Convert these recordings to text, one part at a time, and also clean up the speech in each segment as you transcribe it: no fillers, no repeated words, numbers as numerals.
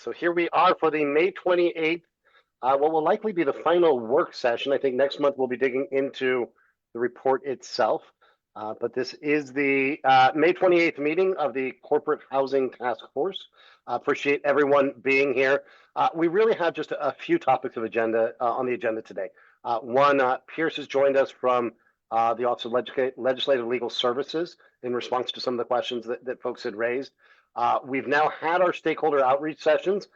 So here we are for the May 28th, what will likely be the final work session. I think next month we'll be digging into the report itself. But this is the May 28th meeting of the Corporate Housing Task Force. Appreciate everyone being here. We really have just a few topics of agenda on the agenda today. One, Pierce has joined us from the Office of Legislative Legal Services in response to some of the questions that folks had raised. We've now had our stakeholder outreach sessions.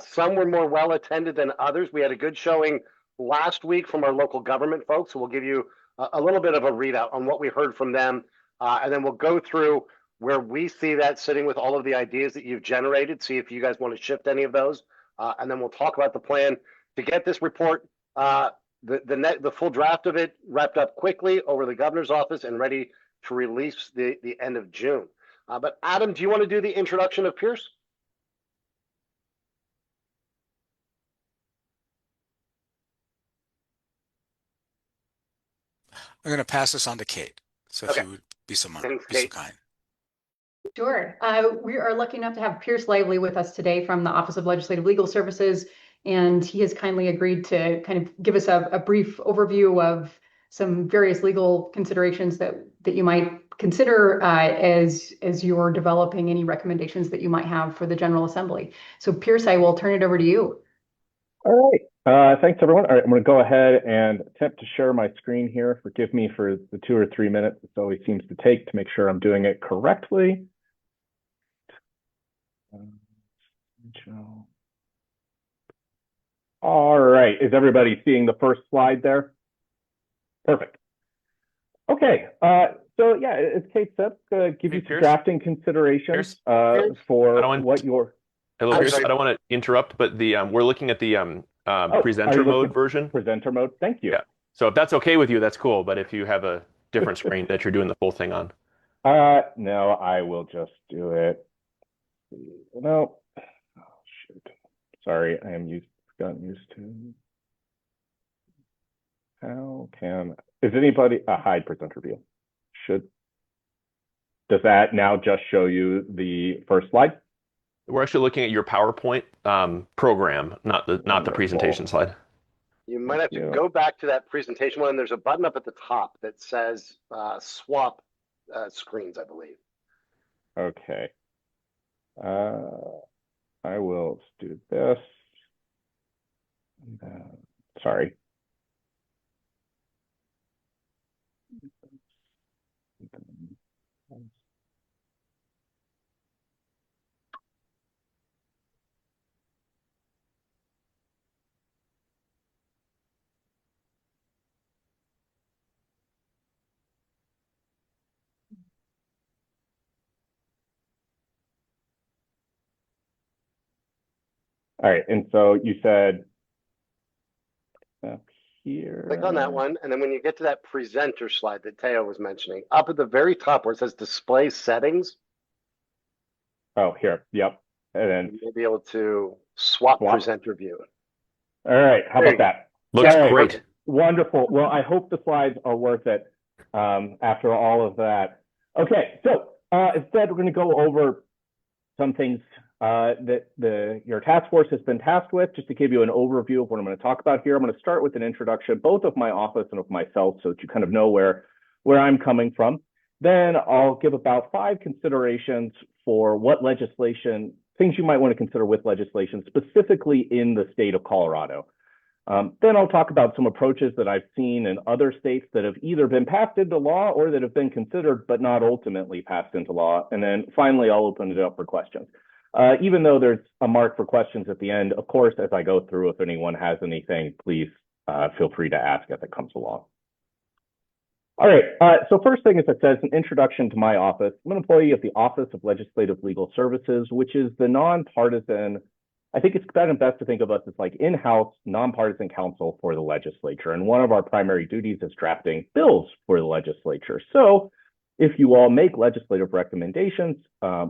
Some were more well attended than others. We had a good showing last week from our local government folks, so we'll give you a little bit of a readout on what we heard from them, and then we'll go through where we see that sitting with all of the ideas that you've generated, see if you guys want to shift any of those, and then we'll talk about the plan to get this report, the full draft of it wrapped up quickly over the governor's office and ready to release the end of June. But Adam, do you want to do the introduction of Pierce? I'm going to pass this on to Kate. So if you would be so kind. Sure. We are lucky enough to have Pierce Lively with us today from the Office of Legislative Legal Services, and he has kindly agreed to kind of give us a brief overview of some various legal considerations that you might consider as you're developing any recommendations that you might have for the General Assembly. So Pierce, I will turn it over to you. All right. Thanks, everyone. All right, I'm going to go ahead and attempt to share my screen here. Forgive me for the 2 or 3 minutes it always seems to take to make sure I'm doing it correctly. All right. Is everybody seeing the first slide there? Perfect. Okay. So yeah, as Kate said, give you some drafting considerations for what your. Hello, Pierce. I don't want to interrupt, but we're looking at the presenter mode version. Presenter mode. Thank you. Yeah. So if that's okay with you, that's cool. But if you have a different screen that you're doing the full thing on. No, I will just do it. No. Oh, shoot. Sorry, I am gotten used to. How can is anybody hide presenter view? Does that now just show you the first slide? We're actually looking at your PowerPoint program, not the presentation slide. You might have to go back to that presentation one. There's a button up at the top that says swap screens, I believe. Okay. I will do this. Sorry. All right, and so you said up here. Click on that one, and then when you get to that presenter slide that Teo was mentioning, up at the very top where it says display settings. Oh, here, yep. And then you'll be able to swap presenter view. All right, how about that? Looks great. Wonderful. Well, I hope the slides are worth it after all of that. Okay, so instead we're going to go over some things that your task force has been tasked with, just to give you an overview of what I'm going to talk about here. I'm going to start with an introduction, both of my office and of myself, so that you kind of know where I'm coming from. Then I'll give about 5 considerations for what legislation, things you might want to consider with legislation, specifically in the state of Colorado. Then I'll talk about some approaches that I've seen in other states that have either been passed into law or that have been considered but not ultimately passed into law. And then finally, I'll open it up for questions. Even though there's a mark for questions at the end, of course, as I go through, if anyone has anything, please feel free to ask as it comes along. All right, so first thing is it says an introduction to my office. I'm an employee of the Office of Legislative Legal Services, which is the nonpartisan, I think it's better and best to think of us as like in-house nonpartisan counsel for the legislature. And one of our primary duties is drafting bills for the legislature. So if you all make legislative recommendations,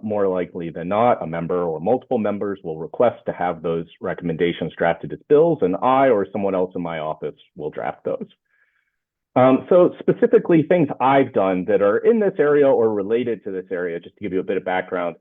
more likely than not, a member or multiple members will request to have those recommendations drafted as bills, and I or someone else in my office will draft those. So specifically things I've done that are in this area or related to this area, just to give you a bit of background.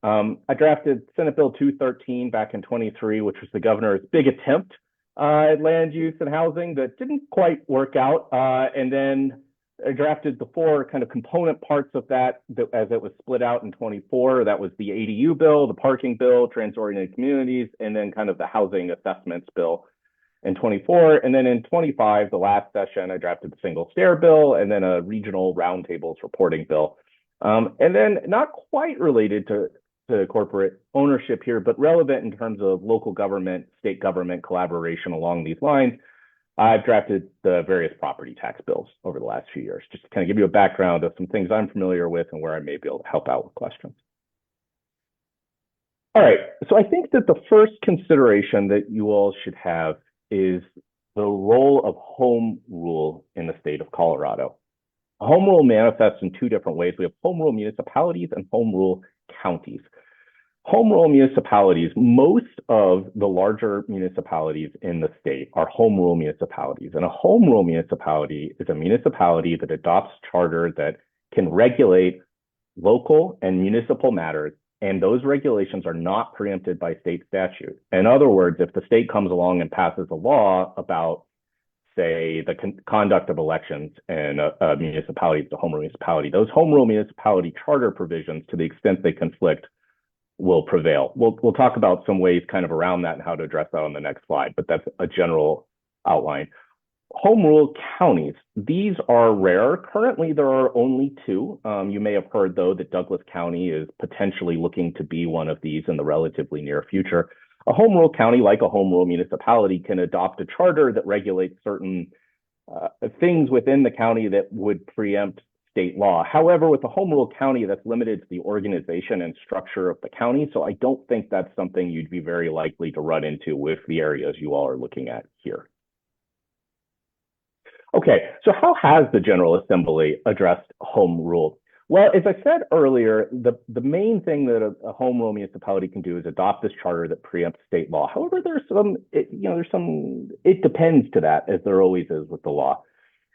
I drafted Senate Bill 213 back in 23, which was the governor's big attempt at land use and housing that didn't quite work out. And then I drafted the four kind of component parts of that as it was split out in 24. That was the ADU bill, the parking bill, transit-oriented communities, and then kind of the housing assessments bill in 24. And then in 25, the last session, I drafted the single stair bill and then a regional roundtables reporting bill. And then not quite related to corporate ownership here, but relevant in terms of local government, state government collaboration along these lines. I've drafted the various property tax bills over the last few years, just to kind of give you a background of some things I'm familiar with and where I may be able to help out with questions. All right, so I think that the first consideration that you all should have is the role of home rule in the state of Colorado. Home rule manifests in two different ways. We have home rule municipalities and home rule counties. Home rule municipalities, most of the larger municipalities in the state are home rule municipalities. And a home rule municipality is a municipality that adopts charter that can regulate local and municipal matters, and those regulations are not preempted by state statute. In other words, if the state comes along and passes a law about, say, the conduct of elections in a municipality, the home rule municipality, those home rule municipality charter provisions, to the extent they conflict, will prevail. We'll talk about some ways kind of around that and how to address that on the next slide, but that's a general outline. Home rule counties, these are rare. Currently, there are only two. You may have heard, though, that Douglas County is potentially looking to be one of these in the relatively near future. A home rule county, like a home rule municipality, can adopt a charter that regulates certain things within the county that would preempt state law. However, with a home rule county, that's limited to the organization and structure of the county. So I don't think that's something you'd be very likely to run into with the areas you all are looking at here. Okay, so how has the General Assembly addressed home rule? Well, as I said earlier, the main thing that a home rule municipality can do is adopt this charter that preempts state law. However, there's some it depends to that, as there always is with the law.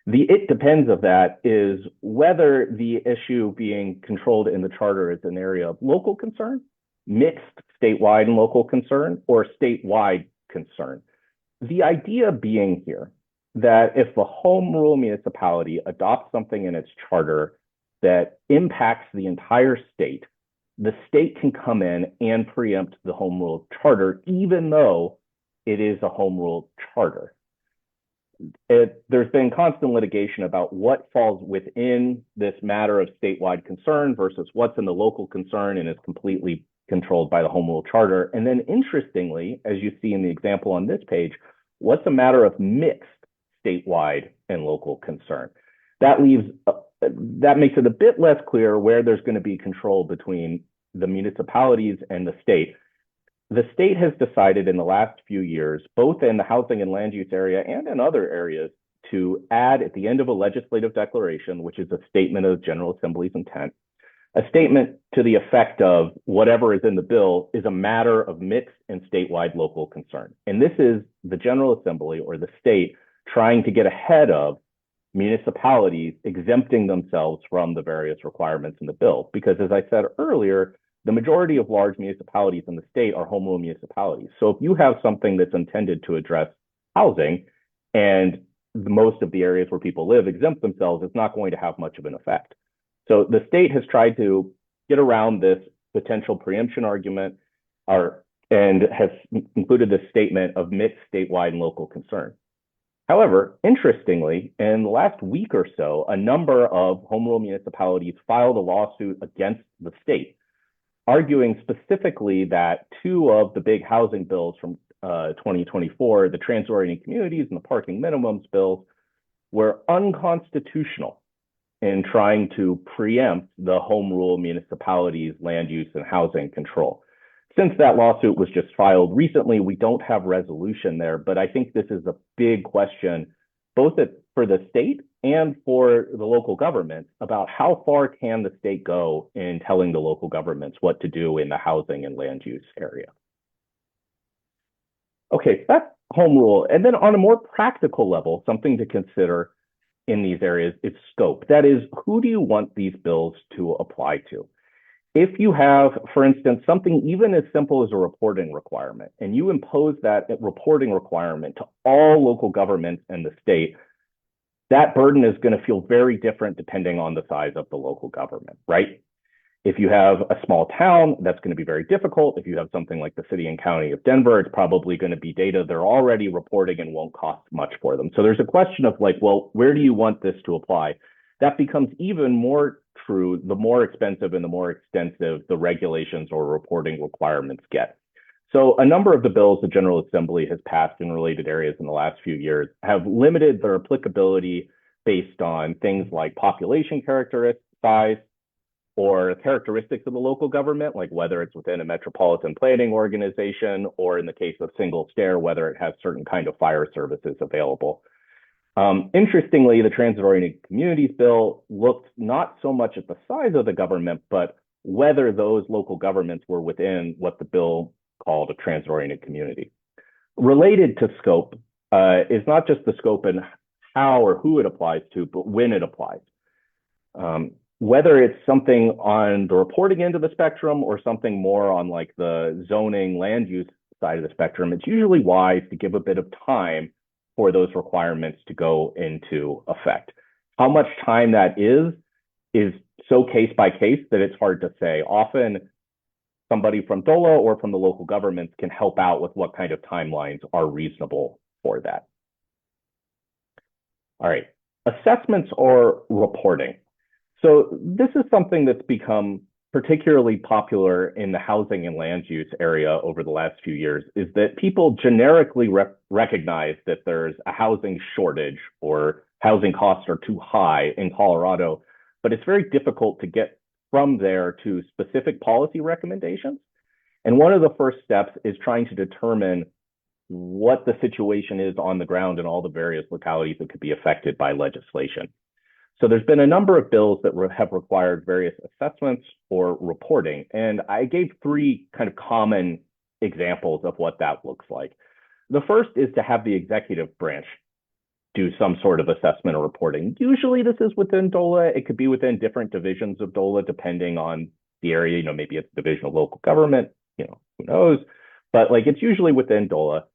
The it depends of that is whether the issue being controlled in the charter is an area of local concern, mixed statewide and local concern, or statewide concern. The idea being here that if a home rule municipality adopts something in its charter that impacts the entire state, the state can come in and preempt the home rule charter, even though it is a home rule charter. There's been constant litigation about what falls within this matter of statewide concern versus what's in the local concern and is completely controlled by the home rule charter. And then interestingly, as you see in the example on this page, what's a matter of mixed statewide and local concern? That makes it a bit less clear where there's going to be control between the municipalities and the state. The state has decided in the last few years, both in the housing and land use area and in other areas, to add at the end of a legislative declaration, which is a statement of the General Assembly's intent, a statement to the effect of whatever is in the bill is a matter of mixed and statewide local concern. And this is the General Assembly or the state trying to get ahead of municipalities exempting themselves from the various requirements in the bill. Because as I said earlier, the majority of large municipalities in the state are home rule municipalities. So if you have something that's intended to address housing and most of the areas where people live exempt themselves, it's not going to have much of an effect. So the state has tried to get around this potential preemption argument and has included this statement of mixed statewide and local concern. However, interestingly, in the last week or so, a number of home rule municipalities filed a lawsuit against the state, arguing specifically that two of the big housing bills from 2024, the transit-oriented communities and the parking minimums bills, were unconstitutional in trying to preempt the home rule municipalities' land use and housing control. Since that lawsuit was just filed recently, we don't have resolution there, but I think this is a big question, both for the state and for the local governments, about how far can the state go in telling the local governments what to do in the housing and land use area. Okay, that's home rule. And then on a more practical level, something to consider in these areas is scope. That is, who do you want these bills to apply to? if you have, for instance, something even as simple as a reporting requirement, and you impose that reporting requirement to all local governments in the state, that burden is going to feel very different depending on the size of the local government, right? If you have a small town, that's going to be very difficult. If you have something like the city and county of Denver, it's probably going to be data they're already reporting and won't cost much for them. So there's a question of like, well, where do you want this to apply? That becomes even more true the more expensive and the more extensive the regulations or reporting requirements get. So a number of the bills the General Assembly has passed in related areas in the last few years have limited their applicability based on things like population characteristics, size, or characteristics of the local government, like whether it's within a metropolitan planning organization, or in the case of single stair, whether it has certain kind of fire services available. Interestingly, the Transit-Oriented Communities Bill looked not so much at the size of the government, but whether those local governments were within what the bill called a transit-oriented community. Related to scope is not just the scope and how or who it applies to, but when it applies. Whether it's something on the reporting end of the spectrum or something more on like the zoning land use side of the spectrum, it's usually wise to give a bit of time for those requirements to go into effect. How much time that is so case by case that it's hard to say. Often somebody from DOLA or from the local governments can help out with what kind of timelines are reasonable for that. All right, assessments or reporting. So this is something that's become particularly popular in the housing and land use area over the last few years, is that people generically recognize that there's a housing shortage or housing costs are too high in Colorado, but it's very difficult to get from there to specific policy recommendations. And one of the first steps is trying to determine what the situation is on the ground in all the various localities that could be affected by legislation. So there's been a number of bills that have required various assessments or reporting. And I gave three kind of common examples of what that looks like. The first is to have the executive branch do some sort of assessment or reporting. Usually this is within DOLA. It could be within different divisions of DOLA, depending on the area. You know, maybe it's division of local government, you know, who knows? But like it's usually within DOLA.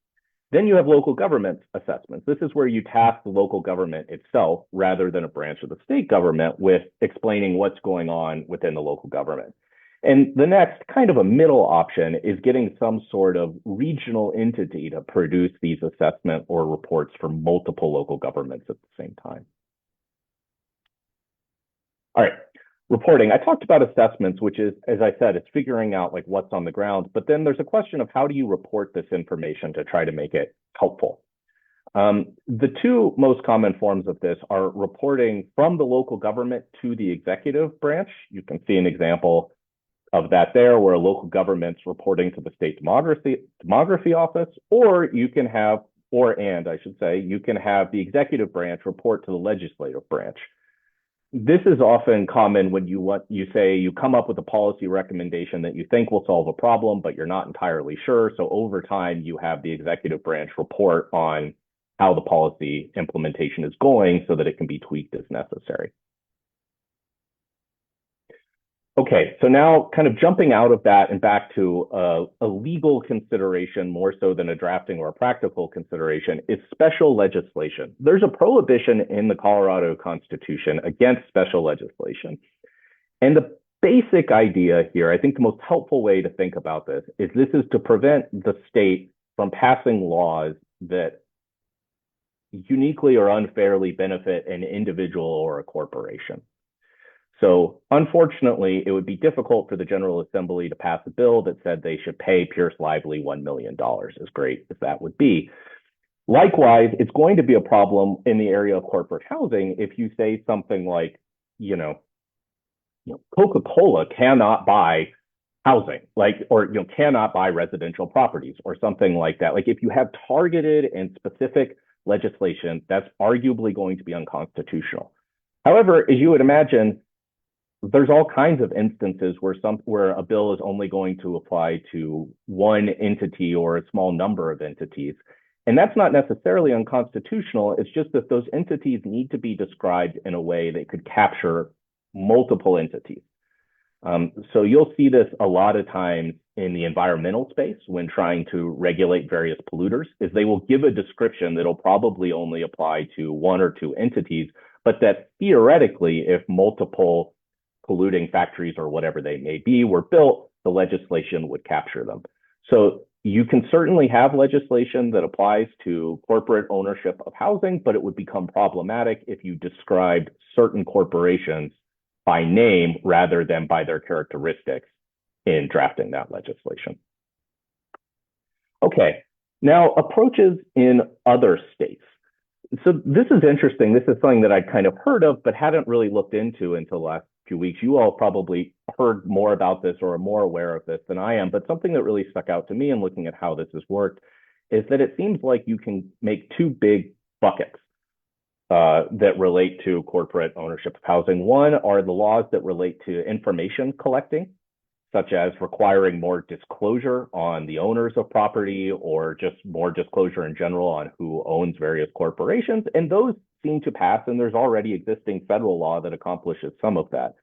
Then you have local government assessments. This is where you task the local government itself rather than a branch of the state government with explaining what's going on within the local government. And the next kind of a middle option is getting some sort of regional entity to produce these assessment or reports for multiple local governments at the same time. All right. Reporting. I talked about assessments, which is, as I said, it's figuring out like what's on the ground, but then there's a question of how do you report this information to try to make it helpful. The two most common forms of this are reporting from the local government to the executive branch. You can see an example of that there, where a local government's reporting to the state demography office, or you can have, you can have the executive branch report to the legislative branch. This is often common when you come up with a policy recommendation that you think will solve a problem, but you're not entirely sure. So over time, you have the executive branch report on how the policy implementation is going so that it can be tweaked as necessary. Okay, so now kind of jumping out of that and back to a legal consideration more so than a drafting or a practical consideration is special legislation. There's a prohibition in the Colorado Constitution against special legislation. And the basic idea here, I think the most helpful way to think about this is to prevent the state from passing laws that uniquely or unfairly benefit an individual or a corporation. So unfortunately, it would be difficult for the General Assembly to pass a bill that said they should pay Pierce Lively $1 million, as great as that would be. Likewise, it's going to be a problem in the area of corporate housing if you say something like, Coca-Cola cannot buy housing, or cannot buy residential properties or something like that. Like if you have targeted and specific legislation, that's arguably going to be unconstitutional. However, as you would imagine, there's all kinds of instances where a bill is only going to apply to one entity or a small number of entities. And that's not necessarily unconstitutional. It's just that those entities need to be described in a way that could capture multiple entities. So you'll see this a lot of times in the environmental space when trying to regulate various polluters, is they will give a description that'll probably only apply to one or two entities, but that theoretically, if multiple polluting factories or whatever they may be were built, the legislation would capture them. So you can certainly have legislation that applies to corporate ownership of housing, but it would become problematic if you described certain corporations by name rather than by their characteristics in drafting that legislation. Okay, now approaches in other states. So this is interesting. This is something that I'd kind of heard of, but hadn't really looked into until the last few weeks. You all probably heard more about this or are more aware of this than I am, but something that really stuck out to me in looking at how this has worked is that it seems like you can make two big buckets that relate to corporate ownership of housing. One are the laws that relate to information collecting, such as requiring more disclosure on the owners of property or just more disclosure in general on who owns various corporations. And those seem to pass, and there's already existing federal law that accomplishes some of that.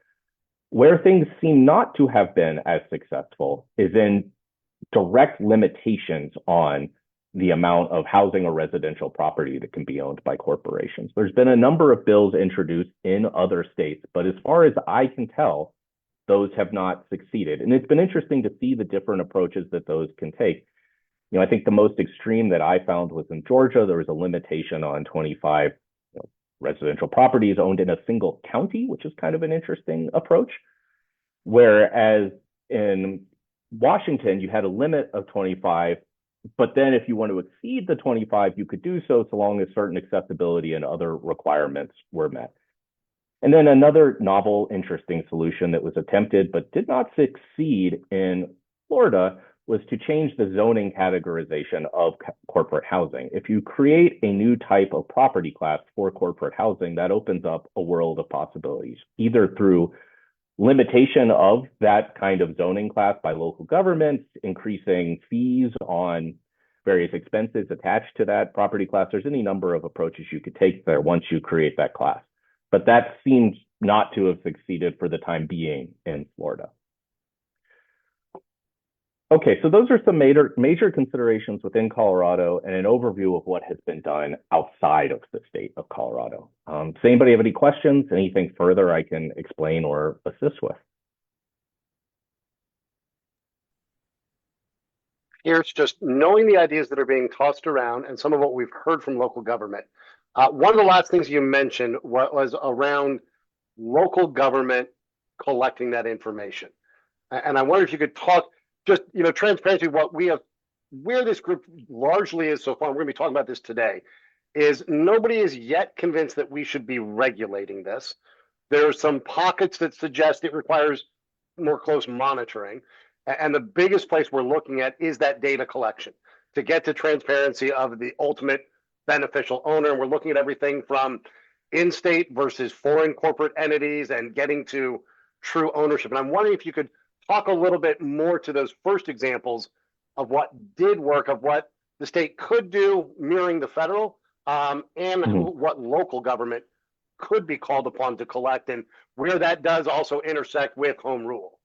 Where things seem not to have been as successful is in direct limitations on the amount of housing or residential property that can be owned by corporations. There's been a number of bills introduced in other states, but as far as I can tell, those have not succeeded. And it's been interesting to see the different approaches that those can take. You know, I think the most extreme that I found was in Georgia. There was a limitation on 25 residential properties owned in a single county, which is kind of an interesting approach. Whereas in Washington, you had a limit of 25, but then if you want to exceed the 25, you could do so long as certain accessibility and other requirements were met. And then another novel, interesting solution that was attempted but did not succeed in Florida was to change the zoning categorization of corporate housing. If you create a new type of property class for corporate housing, that opens up a world of possibilities, either through limitation of that kind of zoning class by local governments, increasing fees on various expenses attached to that property class. There's any number of approaches you could take there once you create that class. But that seems not to have succeeded for the time being in Florida. Okay, so those are some major considerations within Colorado and an overview of what has been done outside of the state of Colorado. Does anybody have any questions? Anything further I can explain or assist with? Here's just knowing the ideas that are being tossed around and some of what we've heard from local government. One of the last things you mentioned was around local government collecting that information. And I wonder if you could talk just, transparency, where this group largely is so far, and we're going to be talking about this today, is nobody is yet convinced that we should be regulating this. There are some pockets that suggest it requires more close monitoring. And the biggest place we're looking at is that data collection to get to transparency of the ultimate beneficial owner. And we're looking at everything from in-state versus foreign corporate entities and getting to true ownership. And I'm wondering if you could talk a little bit more to those first examples of what did work, of what the state could do mirroring the federal, what local government could be called upon to collect, and where that does also intersect with home rule.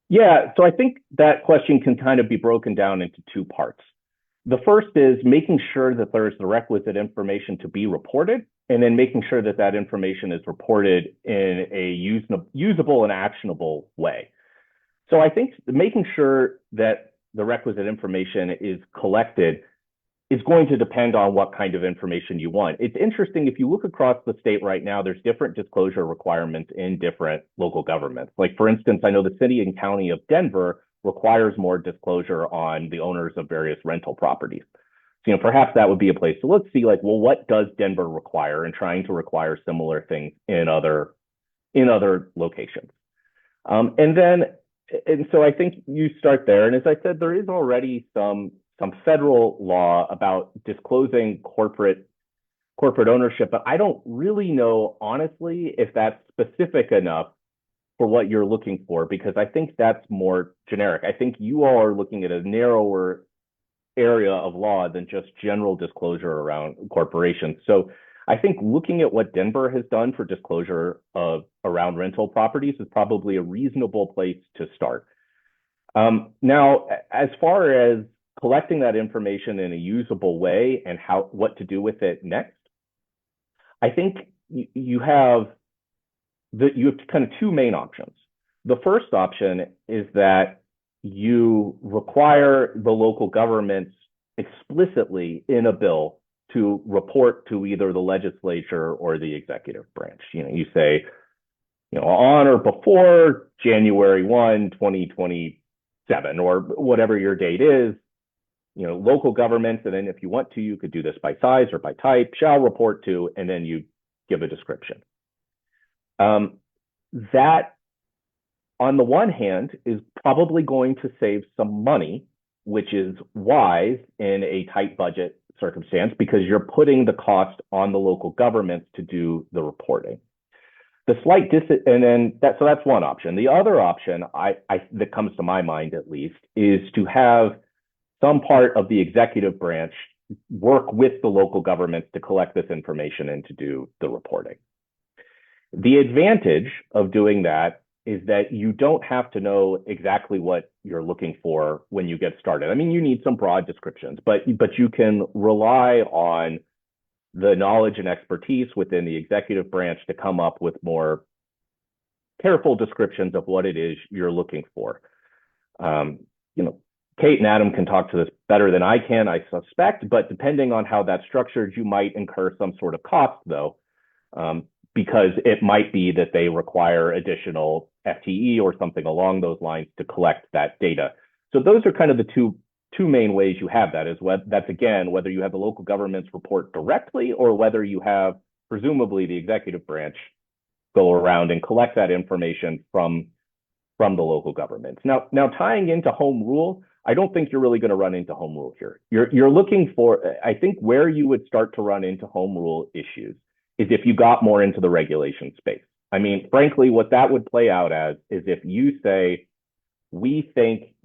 Yeah, so I think that question can kind of be broken down into two parts. The first is making sure that there's the requisite information to be reported, and then making sure that that information is reported in a usable and actionable way. So I think making sure that the requisite information is collected is going to depend on what kind of information you want. It's interesting, if you look across the state right now, there's different disclosure requirements in different local governments. Like, for instance, I know the city and county of Denver requires more disclosure on the owners of various rental properties. So, perhaps that would be a place to look, see like, well, what does Denver require, and trying to require similar things in other locations. And so I think you start there. And as I said, there is already some federal law about disclosing corporate ownership, but I don't really know, honestly, if that's specific enough for what you're looking for, because I think that's more generic. I think you all are looking at a narrower area of law than just general disclosure around corporations. So I think looking at what Denver has done for disclosure of around rental properties is probably a reasonable place to start. Now, as far as collecting that information in a usable way and what to do with it next, I think you have kind of two main options. The first option is that you require the local governments explicitly in a bill to report to either the legislature or the executive branch. You say, on or before January 1, 2027, or whatever your date is, local governments, and then if you want to, you could do this by size or by type, shall report to, and then you give a description. That, on the one hand, is probably going to save some money, which is wise in a tight budget circumstance, because you're putting the cost on the local governments to do the reporting. So that's one option. The other option that comes to my mind, at least, is to have some part of the executive branch work with the local governments to collect this information and to do the reporting. The advantage of doing that is that you don't have to know exactly what you're looking for when you get started. I mean, you need some broad descriptions, but you can rely on the knowledge and expertise within the executive branch to come up with more careful descriptions of what it is you're looking for. Kate and Adam can talk to this better than I can, I suspect, but depending on how that's structured, you might incur some sort of cost, though, because it might be that they require additional FTE or something along those lines to collect that data. So those are kind of the two main ways you have that. That's again, whether you have the local governments report directly or whether you have, presumably, the executive branch go around and collect that information from the local governments. Now tying into home rule, I don't think you're really going to run into home rule here. You're looking for, I think where you would start to run into home rule issues is if you got more into the regulation space. I mean, frankly, what that would play out as is if you say, we think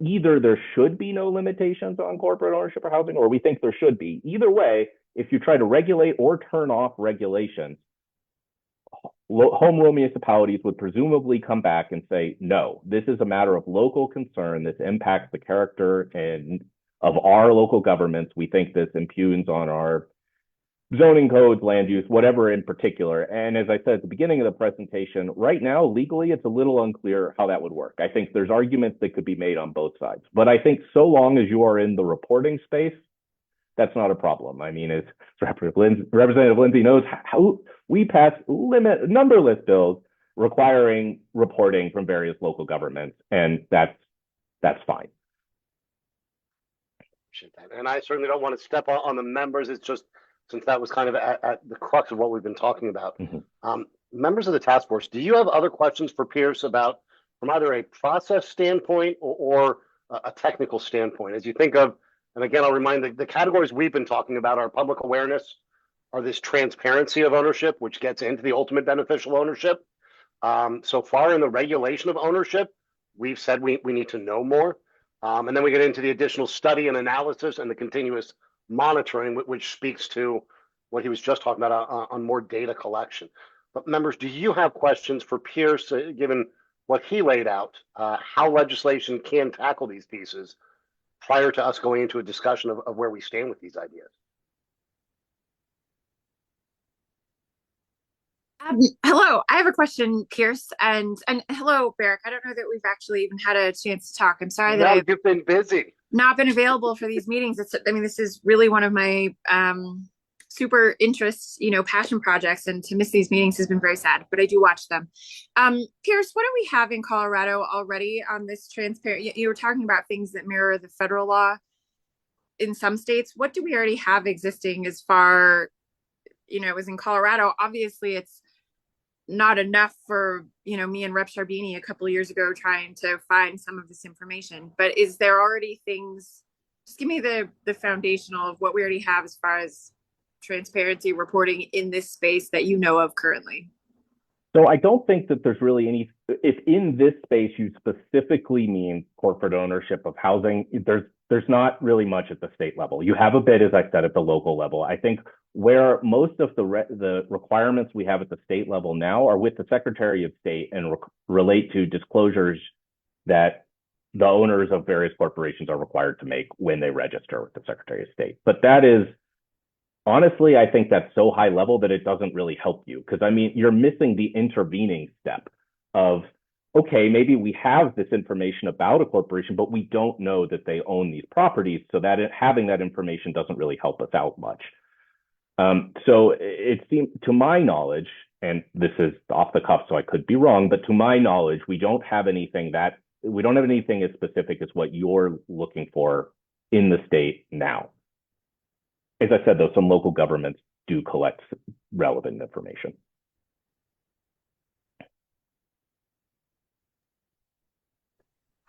either there should be no limitations on corporate ownership or housing, or we think there should be. Either way, if you try to regulate or turn off regulations, home rule municipalities would presumably come back and say, no, this is a matter of local concern. This impacts the character of our local governments. We think this impugns on our zoning codes, land use, whatever in particular. And as I said at the beginning of the presentation, right now, legally, it's a little unclear how that would work. I think there's arguments that could be made on both sides. But I think so long as you are in the reporting space, that's not a problem. I mean, as Representative Lindsay knows, how we pass numberless bills requiring reporting from various local governments, and that's fine. And I certainly don't want to step on the members. It's just, since that was kind of at the crux of what we've been talking about. Mm-hmm. Members of the task force, do you have other questions for Pierce about, from either a process standpoint or a technical standpoint? As you think of, and again, I'll remind the categories we've been talking about are public awareness, are this transparency of ownership, which gets into the ultimate beneficial ownership. So far in the regulation of ownership, we've said we need to know more. And then we get into the additional study and analysis and the continuous monitoring, which speaks to what he was just talking about on more data collection. But members, do you have questions for Pierce, given what he laid out, how legislation can tackle these pieces prior to us going into a discussion of where we stand with these ideas? Hello, I have a question, Pierce, and hello, Barrick. I don't know that we've actually even had a chance to talk. I'm sorry that I've been busy, not been available for these meetings. This is really one of my super interests, passion projects, and to miss these meetings has been very sad, but I do watch them. Pierce, what do we have in Colorado already on this transparent? You were talking about things that mirror the federal law in some states. What do we already have existing as far, as in Colorado? Obviously, it's not enough for, me and Rep. Sharbini a couple of years ago trying to find some of this information, but is there already things, just give me the foundational of what we already have as far as transparency reporting in this space that you know of currently? So I don't think that there's really any, if in this space you specifically mean corporate ownership of housing, there's there's not really much at the state level. You have a bit, as I said, at the local level. I think where most of the requirements we have at the state level now are with the Secretary of State and relate to disclosures that the owners of various corporations are required to make when they register with the Secretary of State. But that is, honestly, I think that's so high level that it doesn't really help you. Because I mean, you're missing the intervening step of, okay, maybe we have this information about a corporation, but we don't know that they own these properties. So that having that information doesn't really help us out much. So it seems, to my knowledge, and this is off the cuff, so I could be wrong, but to my knowledge, we don't have anything as specific as what you're looking for in the state now. As I said, though, some local governments do collect relevant information.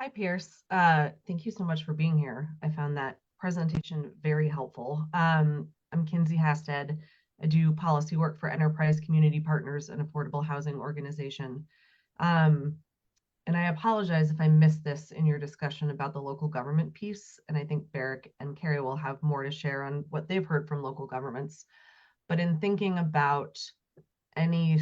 Hi, Pierce. Thank you so much for being here. I found that presentation very helpful. I'm Kinsey Hasted. I do policy work for Enterprise Community Partners, an affordable housing organization. And I apologize if I missed this in your discussion about the local government piece. And I think Barrick and Carrie will have more to share on what they've heard from local governments. But in thinking about any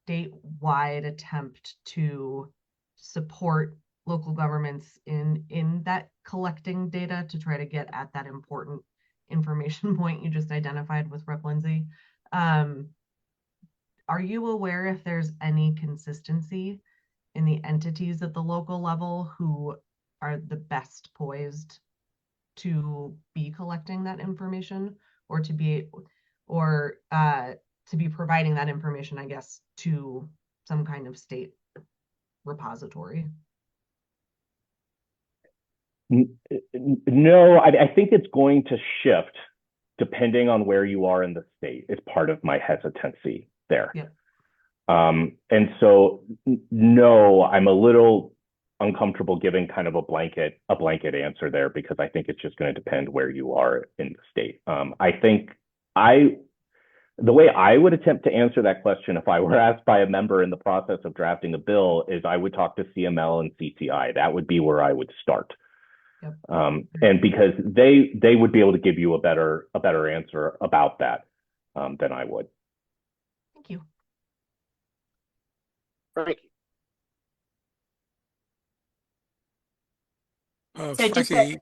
statewide attempt to support local governments in that collecting data to try to get at that important information point you just identified with Rep. Lindsay, are you aware if there's any consistency in the entities at the local level who are the best poised to be collecting that information, or to be providing that information, I guess, to some kind of state repository? No, I think it's going to shift depending on where you are in the state, is part of my hesitancy there. Yep. And so, no, I'm a little uncomfortable giving kind of a blanket answer there, because I think it's just going to depend where you are in the state. I think the way I would attempt to answer that question if I were asked by a member in the process of drafting a bill is I would talk to CML and CTI. That would be where I would start. Yep. And because they would be able to give you a better answer about that than I would. Thank you. Frankie. Frankie, just there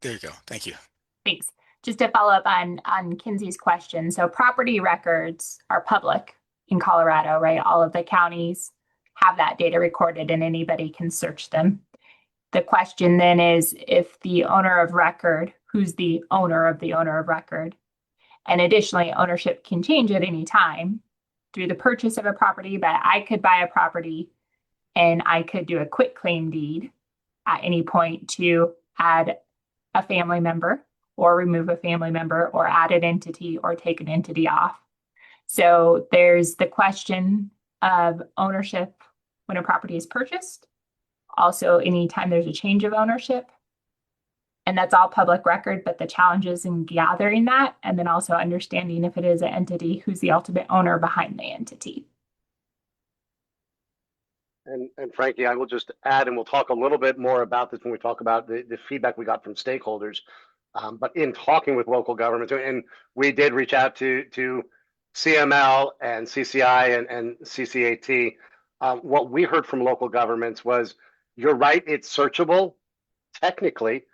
you go. Thank you. Thanks. Just to follow up on Kinsey's question. So property records are public in Colorado, right? All of the counties have that data recorded and anybody can search them. The question then is, if the owner of record, who's the owner of record, and additionally, ownership can change at any time through the purchase of a property, but I could buy a property and I could do a quit claim deed at any point to add a family member or remove a family member or add an entity or take an entity off. So there's the question of ownership when a property is purchased. Also, anytime there's a change of ownership, and that's all public record, but the challenges in gathering that, and then also understanding if it is an entity, who's the ultimate owner behind the entity. And Frankie, I will just add, and we'll talk a little bit more about this when we talk about the feedback we got from stakeholders. But in talking with local governments, and we did reach out to CML and CCI and CCAT, what we heard from local governments was, you're right, it's searchable technically.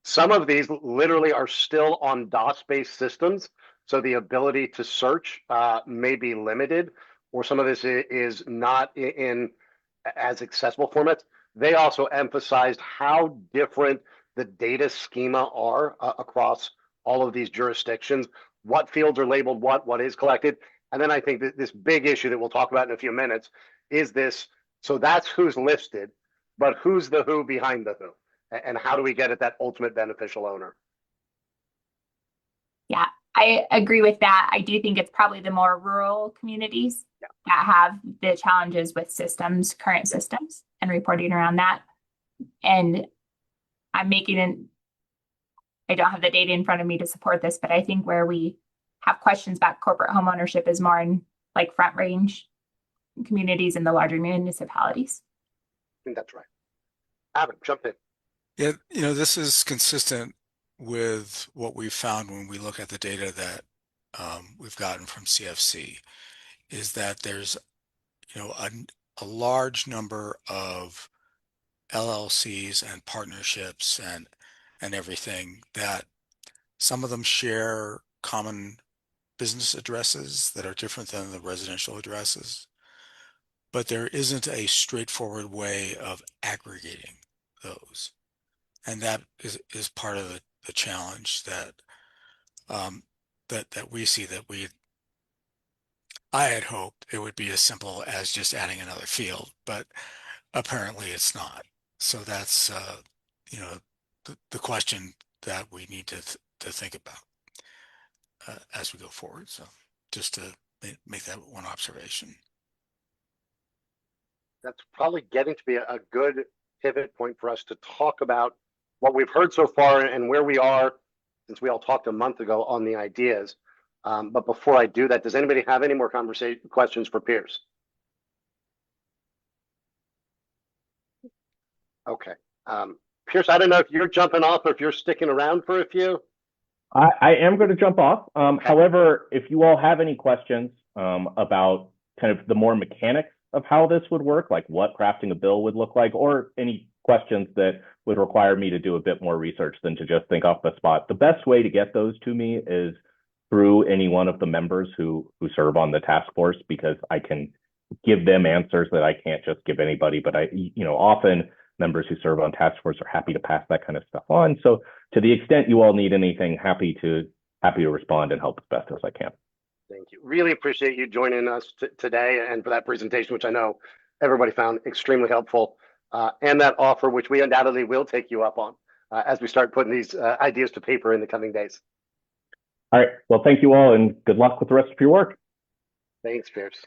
Some of these literally are still on DOS-based systems, so the ability to search may be limited, or some of this is not in as accessible formats. They also emphasized how different the data schema are across all of these jurisdictions, what fields are labeled what is collected. And then I think that this big issue that we'll talk about in a few minutes is this, so that's who's listed, but who's the who behind the who? And how do we get at that ultimate beneficial owner? Yeah, I agree with that. I do think it's probably the more rural communities that have the challenges with current systems and reporting around that. And I don't have the data in front of me to support this, but I think where we have questions about corporate home ownership is more in like Front Range communities in the larger municipalities. I think that's right. Adam, jump in. Yeah, you know, this is consistent with what we've found when we look at the data that we've gotten from CFC, is that there's, you know, a large number of LLCs and partnerships and everything that some of them share common business addresses that are different than the residential addresses, but there isn't a straightforward way of aggregating those. And that is part of the challenge that that we see, that I had hoped it would be as simple as just adding another field, but apparently it's not. So that's you know, the question that we need to think about as we go forward. So just to make that one observation. That's probably getting to be a good pivot point for us to talk about what we've heard so far and where we are, since we all talked a month ago on the ideas. But before I do that, does anybody have any more questions for Pierce? Okay. Pierce, I don't know if you're jumping off or if you're sticking around for a few. I am going to jump off. However, if you all have any questions about kind of the more mechanics of how this would work, like what crafting a bill would look like, or any questions that would require me to do a bit more research than to just think off the spot, the best way to get those to me is through any one of the members who serve on the task force, because I can give them answers that I can't just give anybody. But often members who serve on task force are happy to pass that kind of stuff on. So to the extent you all need anything, happy to respond and help as best as I can. Thank you. Really appreciate you joining us today and for that presentation, which I know everybody found extremely helpful, and that offer, which we undoubtedly will take you up on as we start putting these ideas to paper in the coming days. All right. Well, thank you all, and good luck with the rest of your work. Thanks, Pierce.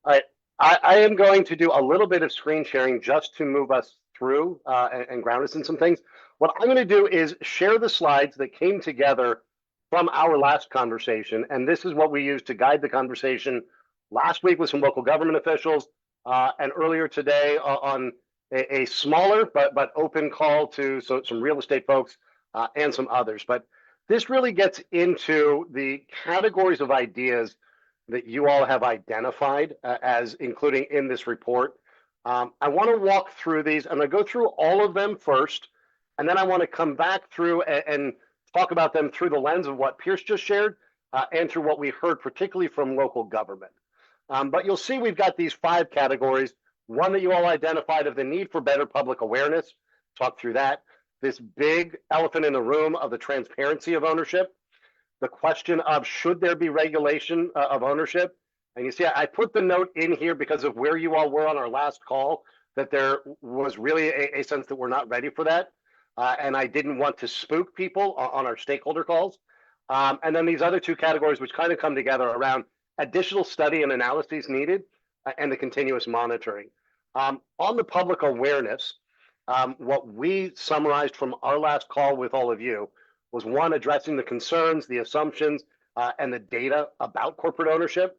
All right. I am going to do a little bit of screen sharing just to move us through and ground us in some things. What I'm going to do is share the slides that came together from our last conversation, and this is what we used to guide the conversation last week with some local government officials, and earlier today on a smaller but open call to some real estate folks and some others. But this really gets into the categories of ideas that you all have identified as including in this report. I want to walk through these. I'm going to go through all of them first, and then I want to come back through and talk about them through the lens of what Pierce just shared and through what we heard, particularly from local government. But you'll see we've got these 5 categories. One that you all identified of the need for better public awareness, talk through that. This big elephant in the room of the transparency of ownership. The question of should there be regulation of ownership? And you see, I put the note in here because of where you all were on our last call, that there was really a sense that we're not ready for that. And I didn't want to spook people on our stakeholder calls. And then these other 2 categories, which kind of come together around additional study and analyses needed and the continuous monitoring. On the public awareness, what we summarized from our last call with all of you was 1, addressing the concerns, the assumptions, and the data about corporate ownership,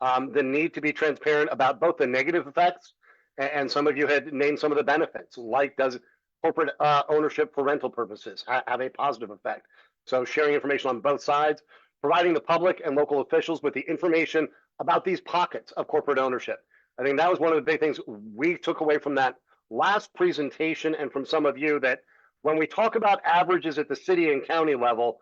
the need to be transparent about both the negative effects, and some of you had named some of the benefits, like does corporate ownership for rental purposes have a positive effect? So sharing information on both sides, providing the public and local officials with the information about these pockets of corporate ownership. I think that was one of the big things we took away from that last presentation and from some of you, that when we talk about averages at the city and county level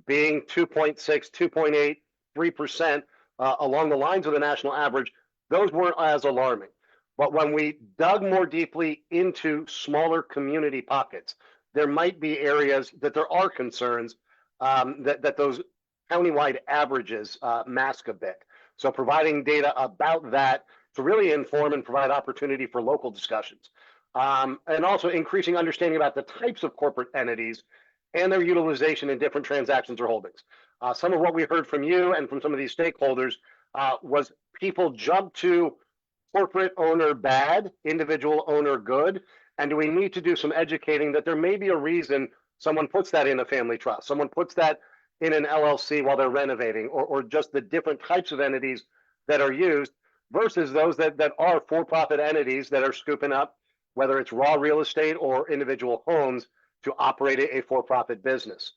being 2.6, 2.8, 3% along the lines of the national average, those weren't as alarming. But when we dug more deeply into smaller community pockets, there might be areas that there are concerns that those countywide averages mask a bit. So providing data about that to really inform and provide opportunity for local discussions. And also increasing understanding about the types of corporate entities and their utilization in different transactions or holdings. Some of what we heard from you and from some of these stakeholders was people jump to corporate owner bad, individual owner good, and do we need to do some educating that there may be a reason someone puts that in a family trust, someone puts that in an LLC while they're renovating, or just the different types of entities that are used versus those that are for-profit entities that are scooping up whether it's raw real estate or individual homes, to operate a for-profit business.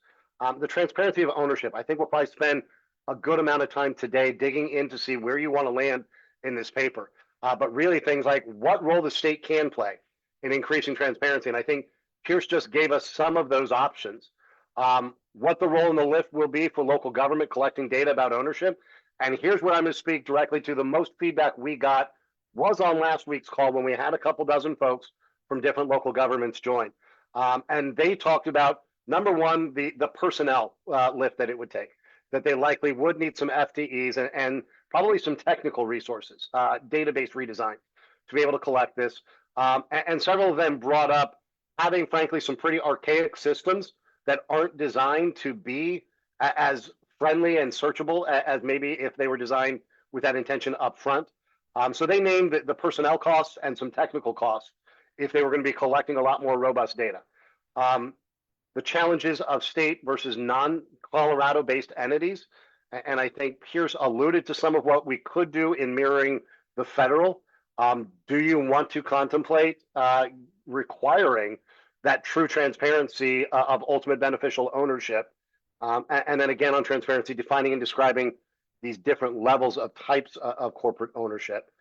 The transparency of ownership. I think we'll probably spend a good amount of time today digging in to see where you want to land in this paper. But really things like what role the state can play in increasing transparency. And I think Pierce just gave us some of those options. What the role in the lift will be for local government collecting data about ownership. And here's where I'm going to speak directly to. The most feedback we got was on last week's call when we had a couple dozen folks from different local governments join. And they talked about, number one, the personnel lift that it would take, that they likely would need some FTEs and probably some technical resources, database redesign to be able to collect this. And several of them brought up having, frankly, some pretty archaic systems that aren't designed to be as friendly and searchable as maybe if they were designed with that intention up front. So they named the personnel costs and some technical costs if they were going to be collecting a lot more robust data. The challenges of state versus non-Colorado based entities. And I think Pierce alluded to some of what we could do in mirroring the federal. Do you want to contemplate requiring that true transparency of ultimate beneficial ownership? And then again on transparency, defining and describing these different levels of types of corporate ownership.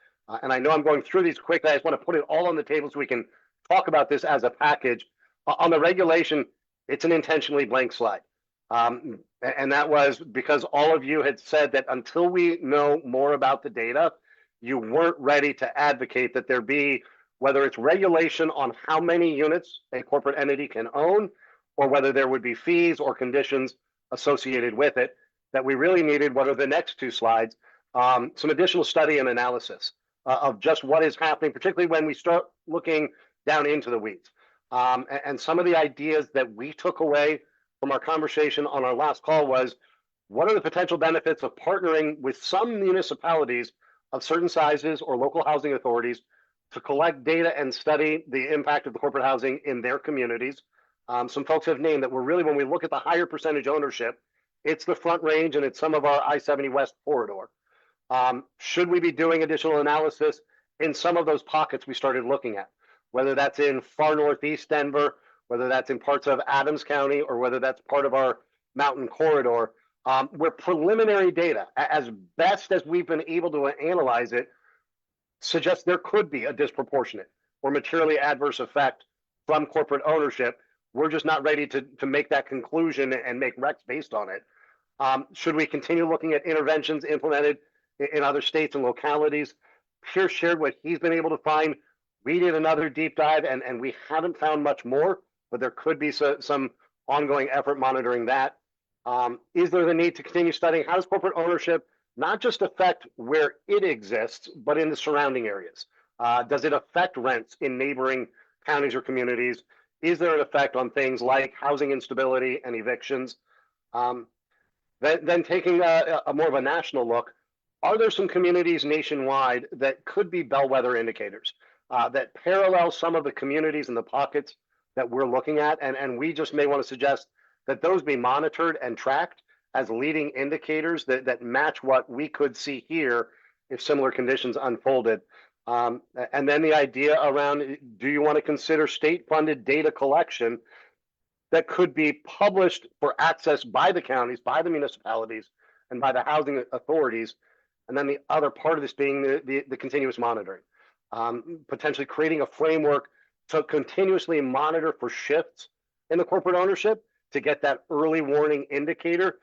And I know I'm going through these quickly. I just want to put it all on the table so we can talk about this as a package. On the regulation, it's an intentionally blank slide. And that was because all of you had said that until we know more about the data, you weren't ready to advocate that there be, whether it's regulation on how many units a corporate entity can own, or whether there would be fees or conditions associated with it, that we really needed, what are the next two slides, some additional study and analysis of just what is happening, particularly when we start looking down into the weeds. And some of the ideas that we took away from our conversation on our last call was, what are the potential benefits of partnering with some municipalities of certain sizes or local housing authorities to collect data and study the impact of the corporate housing in their communities? Some folks have named that we're really, when we look at the higher percentage ownership, it's the Front Range and it's some of our I-70 West corridor. Should we be doing additional analysis in some of those pockets we started looking at, whether that's in far northeast Denver, whether that's in parts of Adams County, or whether that's part of our mountain corridor, where preliminary data, as best as we've been able to analyze it, suggests there could be a disproportionate or materially adverse effect from corporate ownership. We're just not ready to make that conclusion and make recs based on it. Should we continue looking at interventions implemented in other states and localities? Pierce shared what he's been able to find. We did another deep dive and we haven't found much more, but there could be some ongoing effort monitoring that. Is there the need to continue studying how does corporate ownership not just affect where it exists, but in the surrounding areas? Does it affect rents in neighboring counties or communities? Is there an effect on things like housing instability and evictions? Then taking a more of a national look, are there some communities nationwide that could be bellwether indicators that parallel some of the communities and the pockets that we're looking at? And we just may want to suggest that those be monitored and tracked as leading indicators that match what we could see here if similar conditions unfolded. And then the idea around, do you want to consider state-funded data collection that could be published for access by the counties, by the municipalities, and by the housing authorities? And then the other part of this being the continuous monitoring, potentially creating a framework to continuously monitor for shifts in the corporate ownership to get that early warning indicator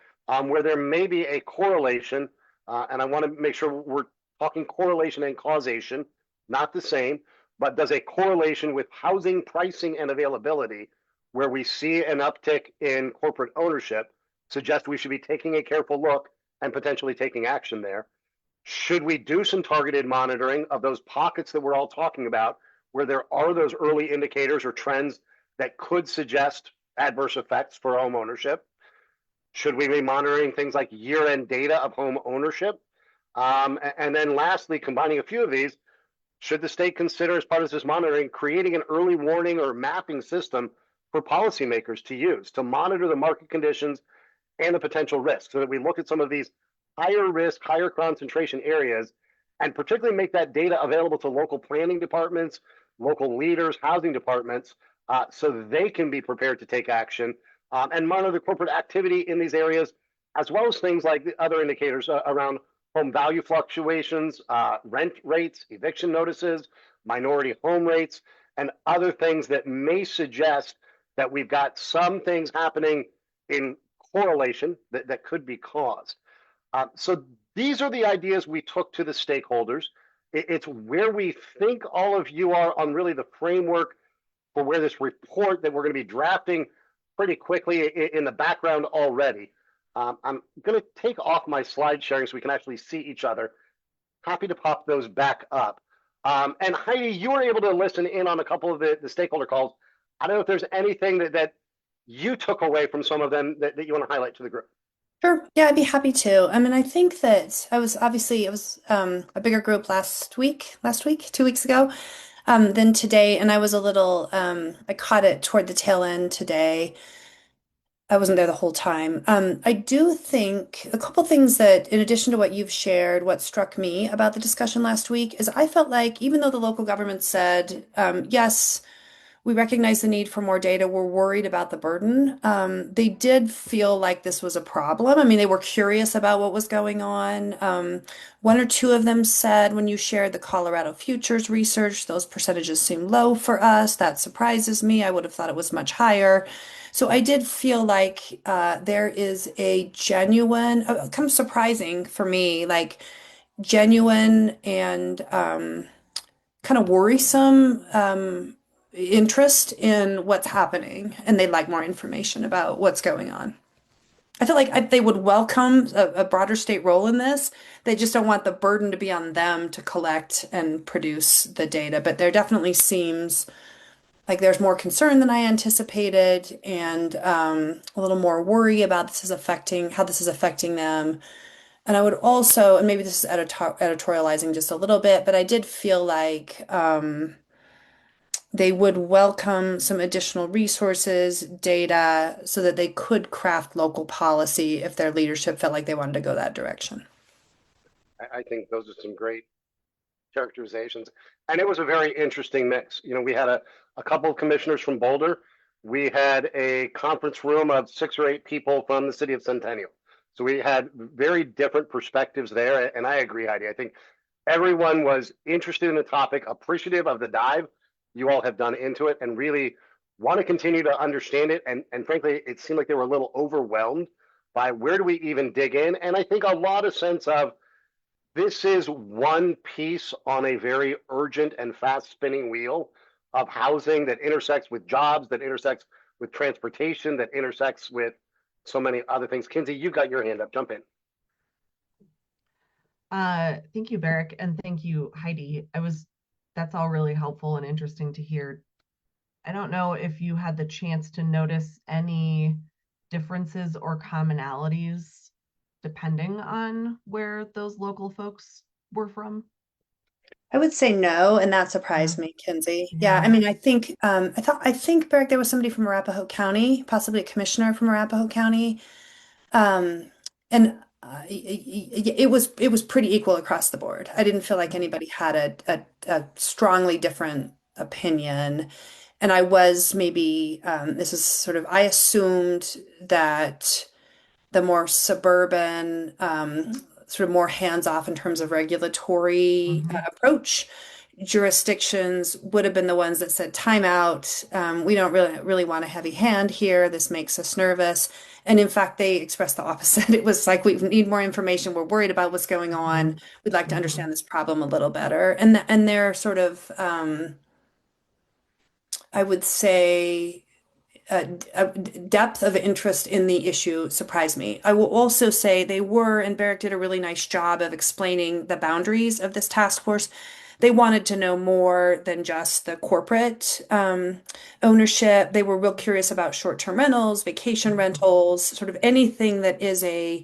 where there may be a correlation. And I want to make sure we're talking correlation and causation, not the same, but does a correlation with housing pricing and availability where we see an uptick in corporate ownership suggest we should be taking a careful look and potentially taking action there? Should we do some targeted monitoring of those pockets that we're all talking about where there are those early indicators or trends that could suggest adverse effects for home ownership? Should we be monitoring things like year-end data of home ownership? And then lastly, combining a few of these, should the state consider, as part of this monitoring, creating an early warning or mapping system for policymakers to use to monitor the market conditions and the potential risks, so that we look at some of these higher risk, higher concentration areas, and particularly make that data available to local planning departments, local leaders, housing departments, so they can be prepared to take action and monitor corporate activity in these areas, as well as things like the other indicators around home value fluctuations, rent rates, eviction notices, minority home rates, and other things that may suggest that we've got some things happening in correlation that could be caused. So these are the ideas we took to the stakeholders. It's where we think all of you are on really the framework for where this report that we're going to be drafting pretty quickly in the background already. I'm going to take off my slide sharing so we can actually see each other. Happy to pop those back up. And Heidi, you were able to listen in on a couple of the stakeholder calls. I don't know if there's anything that you took away from some of them that you want to highlight to the group. Sure. Yeah, I'd be happy to. I mean, I think that it was a bigger group last week, 2 weeks ago, than today. And I was a little, I caught it toward the tail end today. I wasn't there the whole time. I do think a couple things that, in addition to what you've shared, what struck me about the discussion last week is I felt like even though the local government said, yes, we recognize the need for more data. We're worried about the burden. They did feel like this was a problem. I mean, they were curious about what was going on. One or two of them said, when you shared the Colorado Futures research, those percentages seem low for us. That surprises me. I would have thought it was much higher. So I did feel like there is a genuine, kind of surprising for me, like genuine and kind of worrisome interest in what's happening, and they'd like more information about what's going on. I feel like they would welcome a broader state role in this. They just don't want the burden to be on them to collect and produce the data. But there definitely seems like there's more concern than I anticipated, and a little more worry about how this is affecting them. And I would also, and maybe this is editorializing just a little bit, but I did feel like they would welcome some additional resources, data, so that they could craft local policy if their leadership felt like they wanted to go that direction. I think those are some great characterizations. And it was a very interesting mix. You know, we had a couple of commissioners from Boulder. We had a conference room of 6 or 8 people from the city of Centennial. So we had very different perspectives there. And I agree, Heidi. I think everyone was interested in the topic, appreciative of the dive you all have done into it, and really want to continue to understand it. And frankly, it seemed like they were a little overwhelmed by where do we even dig in. And I think a lot of sense of this is one piece on a very urgent and fast spinning wheel of housing that intersects with jobs, that intersects with transportation, that intersects with so many other things. Kinsey, you've got your hand up. Jump in. Thank you, Barrick, and thank you, Heidi. That's all really helpful and interesting to hear. I don't know if you had the chance to notice any differences or commonalities depending on where those local folks were from. I would say no, and that surprised me, Kinsey. Yeah, I mean, I think I think Barrick, there was somebody from Arapahoe County, possibly a commissioner from Arapahoe County, and it was pretty equal across the board. I didn't feel like anybody had a strongly different opinion, and I was maybe this is sort of I assumed that the more suburban, sort of more hands-off in terms of regulatory approach, jurisdictions would have been the ones that said, time out. We don't really want a heavy hand here. This makes us nervous. And in fact, they expressed the opposite. It was like, we need more information. We're worried about what's going on. We'd like to understand this problem a little better. And they're sort of, I would say, depth of interest in the issue surprised me. I will also say and Barrick did a really nice job of explaining the boundaries of this task force. They wanted to know more than just the corporate ownership. They were real curious about short-term rentals, vacation rentals, sort of anything that is a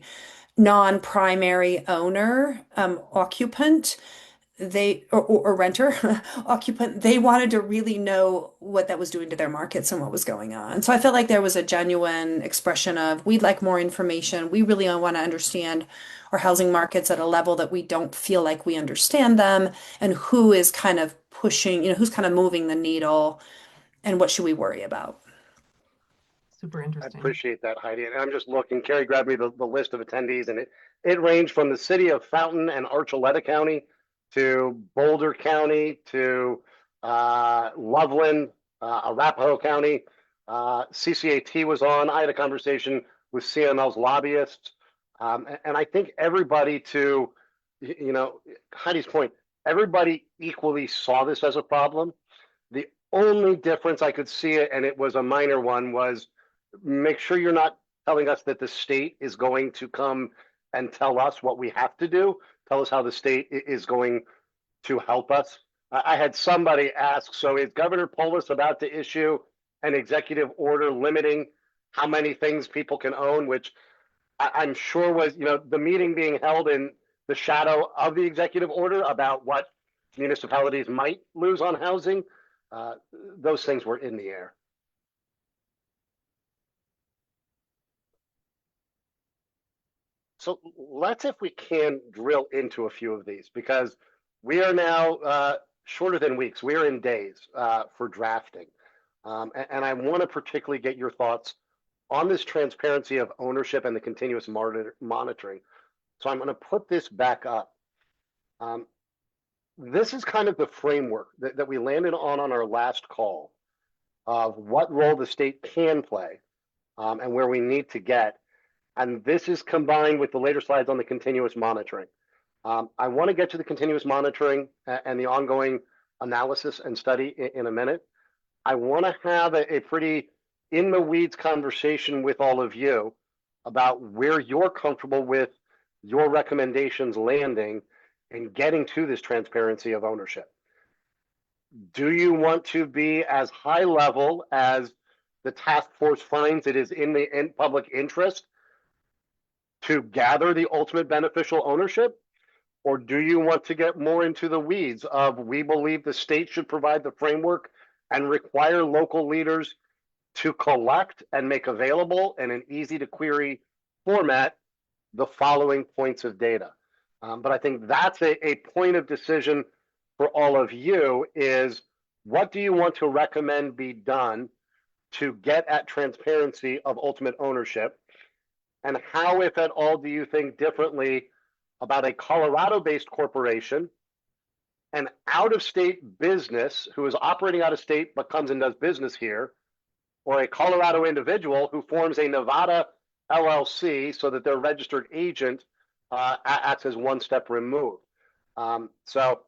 non-primary owner, occupant. or renter occupant, they wanted to really know what that was doing to their markets and what was going on. So I felt like there was a genuine expression of, we'd like more information. We really want to understand our housing markets at a level that we don't feel like we understand them, and who is kind of pushing, who's kind of moving the needle, and what should we worry about. Super I interesting. appreciate that, Heidi. And I'm just looking, Carrie grabbed me the list of attendees, and it ranged from the city of Fountain and Archuleta County to Boulder County to Loveland, Arapahoe County. CCAT was on. I had a conversation with CML's lobbyists. And I think everybody, to, Heidi's point, everybody equally saw this as a problem. The only difference I could see it, and it was a minor one, was make sure you're not telling us that the state is going to come and tell us what we have to do, tell us how the state is going to help us. I had somebody ask, so is Governor Polis about to issue an executive order limiting how many things people can own, which I'm sure was, the meeting being held in the shadow of the executive order about what municipalities might lose on housing. Those things were in the air. So let's, if we can, drill into a few of these, because we are now shorter than weeks. We are in days for drafting. And I want to particularly get your thoughts on this transparency of ownership and the continuous monitoring. So I'm going to put this back up. This is kind of the framework that we landed on our last call of what role the state can play and where we need to get. And this is combined with the later slides on the continuous monitoring. I want to get to the continuous monitoring and the ongoing analysis and study in a minute. I want to have a pretty in the weeds conversation with all of you about where you're comfortable with your recommendations landing and getting to this transparency of ownership. Do you want to be as high level as the task force finds it is in the public interest to gather the ultimate beneficial ownership? Or do you want to get more into the weeds of, we believe the state should provide the framework and require local leaders to collect and make available in an easy to query format the following points of data? But I think that's a point of decision for all of you, is what do you want to recommend be done to get at transparency of ultimate ownership? And how, if at all, do you think differently about a Colorado-based corporation, an out-of-state business who is operating out of state but comes and does business here, or a Colorado individual who forms a Nevada LLC so that their registered agent acts as one step removed? So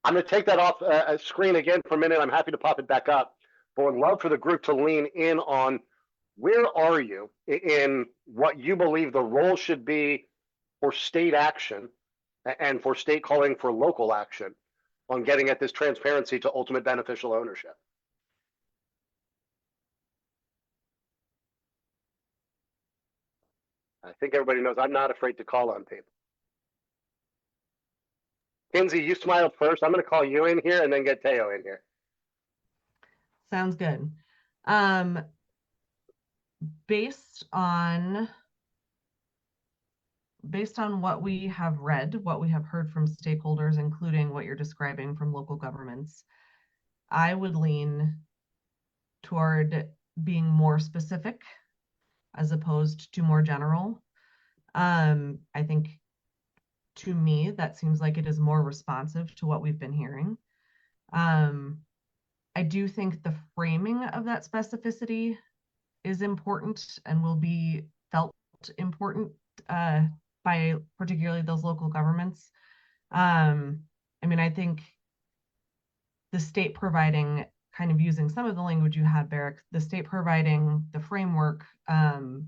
I'm going to take that off screen again for a minute. I'm happy to pop it back up, but would love for the group to lean in on, where are you in what you believe the role should be for state action and for state calling for local action on getting at this transparency to ultimate beneficial ownership? I think everybody knows I'm not afraid to call on people. Kinsey, you smiled first. I'm going to call you in here and then get Teo in here. Sounds good. Based on what we have read, what we have heard from stakeholders, including what you're describing from local governments, I would lean toward being more specific as opposed to more general. I think, to me, that seems like it is more responsive to what we've been hearing. I do think the framing of that specificity is important and will be felt important by particularly those local governments. I mean, I think the state providing, kind of using some of the language you had, Barrick, the state providing the framework, and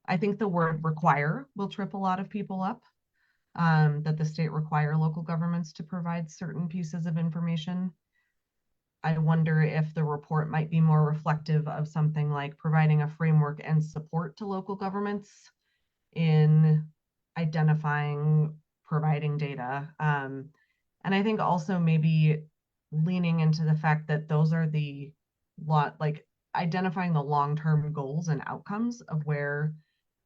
I think the word require will trip a lot of people up, that the state require local governments to provide certain pieces of information. I wonder if the report might be more reflective of something like providing a framework and support to local governments in identifying providing data. And I think also maybe leaning into the fact that those are the like identifying the long-term goals and outcomes of where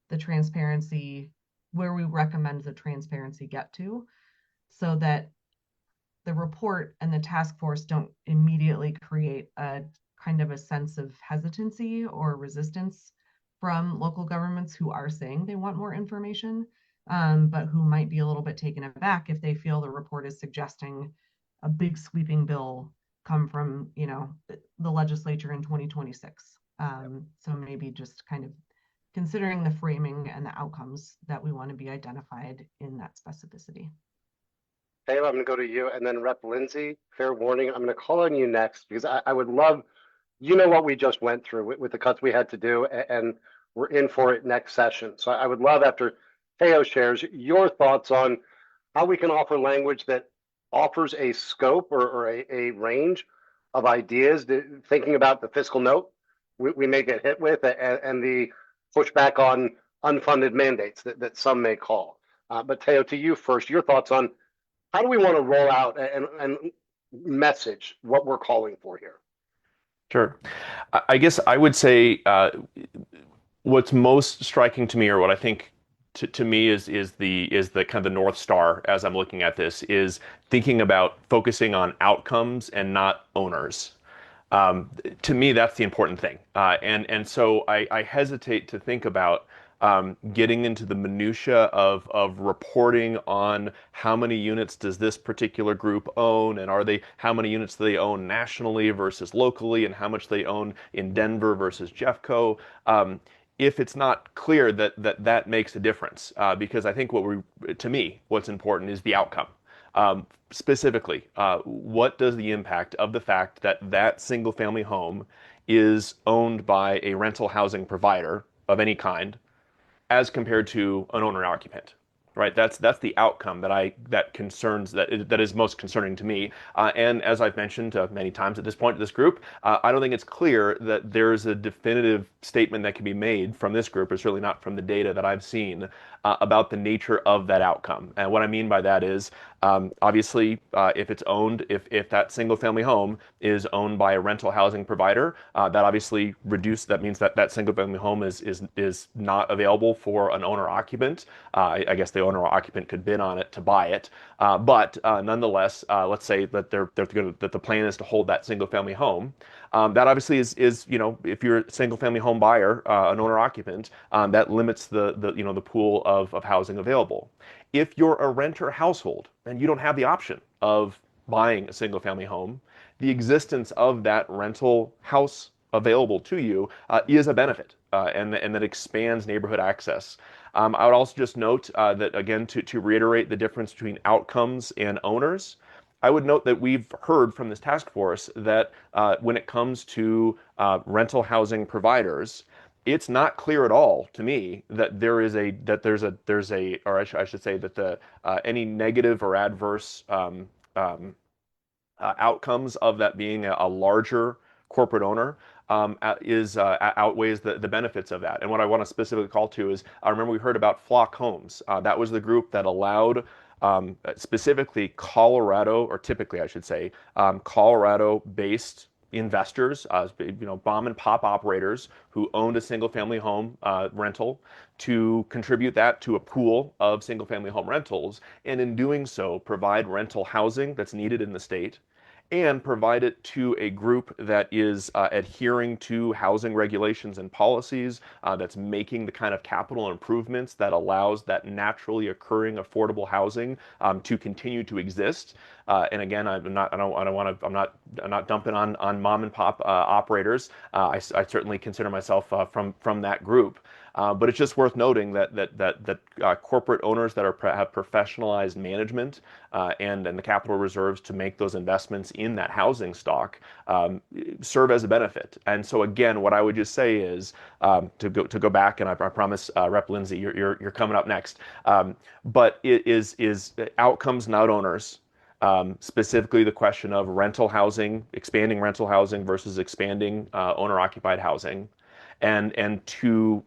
the transparency, where we recommend the transparency get to, so that the report and the task force don't immediately create a kind of a sense of hesitancy or resistance from local governments who are saying they want more information, but who might be a little bit taken aback if they feel the report is suggesting a big sweeping bill come from, you know, the legislature in 2026. So maybe just kind of considering the framing and the outcomes that we want to be identified in that specificity. Taylor, I'm going to go to you, and then Rep. Lindsay, fair warning, I'm going to call on you next, because I would love, you know, what we just went through with the cuts we had to do, and we're in for it next session. So I would love, after Teo shares, your thoughts on how we can offer language that offers a scope or a range of ideas, thinking about the fiscal note we may get hit with, and the pushback on unfunded mandates that some may call. But Teo, to you first, your thoughts on how do we want to roll out and message what we're calling for here? Sure. I guess I would say what's most striking to me, or what I think to me is the kind of the North Star as I'm looking at this, is thinking about focusing on outcomes and not owners. To me, that's the important thing. And so I hesitate to think about getting into the minutia of reporting on how many units does this particular group own, and how many units do they own nationally versus locally, and how much they own in Denver versus Jeffco. If it's not clear that makes a difference, because I think to me, what's important is the outcome. Specifically, what does the impact of the fact that single family home is owned by a rental housing provider of any kind as compared to an owner occupant, right? That's the outcome that is most concerning to me. And as I've mentioned many times at this point to this group, I don't think it's clear that there's a definitive statement that can be made from this group, or certainly not from the data that I've seen, about the nature of that outcome. And what I mean by that is, obviously, if it's owned, if that single family home is owned by a rental housing provider, that means that single family home is not available for an owner occupant. I guess the owner occupant could bid on it to buy it. But nonetheless, let's say that that the plan is to hold that single family home. That obviously is, you know, if you're a single family home buyer, an owner occupant, that limits the pool of housing available. If you're a renter household and you don't have the option of buying a single family home, the existence of that rental house available to you is a benefit, and that expands neighborhood access. I would also just note that, again, to reiterate the difference between outcomes and owners, I would note that we've heard from this task force that when it comes to rental housing providers, it's not clear at all to me that any negative or adverse outcomes of that being a larger corporate owner outweighs the benefits of that. And what I want to specifically call to is, I remember we heard about Flock Homes. That was the group that allowed specifically Colorado-based investors, mom and pop operators who owned a single family home rental, to contribute that to a pool of single family home rentals, and in doing so provide rental housing that's needed in the state, and provide it to a group that is adhering to housing regulations and policies, that's making the kind of capital improvements that allows that naturally occurring affordable housing to continue to exist. And again, I'm not dumping on mom and pop operators. I certainly consider myself from that group. But it's just worth noting that corporate owners that have professionalized management and the capital reserves to make those investments in that housing stock serve as a benefit. And so again, what I would just say is to go back, and I promise Rep. Lindsay, you're coming up next. But it is outcomes, not owners. Specifically the question of rental housing, expanding rental housing versus expanding owner-occupied housing. and to